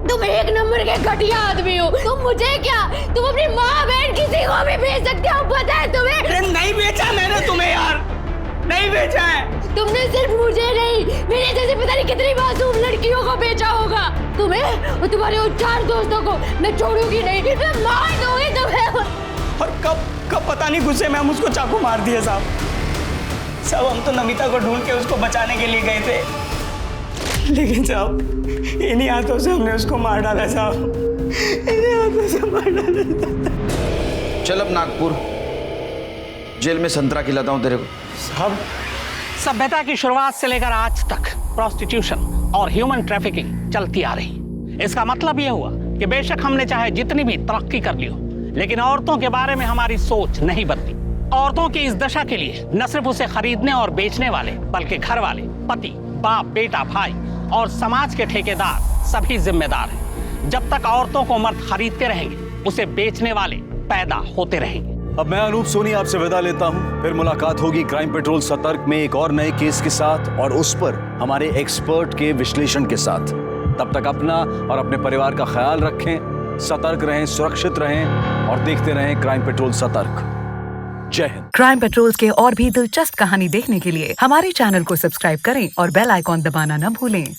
तुम एक नंबर के घटिया आदमी हो। तुम मुझे क्या, तुम अपनी माँ बहन किसी को भी भेज सकते हो, पता है तुम्हें? अरे नहीं बेचा मैंने तुम्हें यार, नहीं बेचा है। तुमने सिर्फ मुझे नहीं, मेरे जैसे पता नहीं कितनी मासूम लड़कियों को बेचा होगा। तुम्हें और तुम्हारे वो 4 दोस्तों को मैं छोड़ूंगी नहीं, मैं मार दूंगी तुम्हें। और कब पता नहीं गुस्से में हम उसको चाकू मार दिए साहब। हम तो नमिता को ढूंढ के उसको बचाने के लिए गए थे, लेकिन साहब इन्हीं हाथों से हमने उसको मार डाला साहब, इन्हीं हाथों से मार डाला। चल अब नागपुर जेल में संतरा खिलाता हूँ तेरे को। साहब सभ्यता की शुरुआत से लेकर आज तक प्रोस्टिट्यूशन और ह्यूमन ट्रैफिकिंग चलती आ रही। इसका मतलब यह हुआ कि बेशक हमने चाहे जितनी भी तरक्की कर ली हो, लेकिन औरतों के बारे में हमारी सोच नहीं बदली। औरतों की इस दशा के लिए न सिर्फ उसे खरीदने और बेचने वाले, बल्कि घर वाले, पति, बाप, बेटा, भाई और समाज के ठेकेदार सभी जिम्मेदार हैं। जब तक औरतों को मर्द खरीदते रहेंगे, उसे बेचने वाले पैदा होते रहेंगे। अब मैं अनूप सोनी आपसे विदा लेता हूं। फिर मुलाकात होगी क्राइम पेट्रोल सतर्क में एक और नए केस के साथ और उस पर हमारे एक्सपर्ट के विश्लेषण के साथ। तब तक अपना और अपने परिवार का ख्याल रखें, सतर्क रहें, सुरक्षित रहें और देखते रहें क्राइम पेट्रोल सतर्क। जय हिंद। क्राइम पेट्रोल के और भी दिलचस्प कहानी देखने के लिए हमारे चैनल को सब्सक्राइब करें और बेल आइकॉन दबाना न भूलें।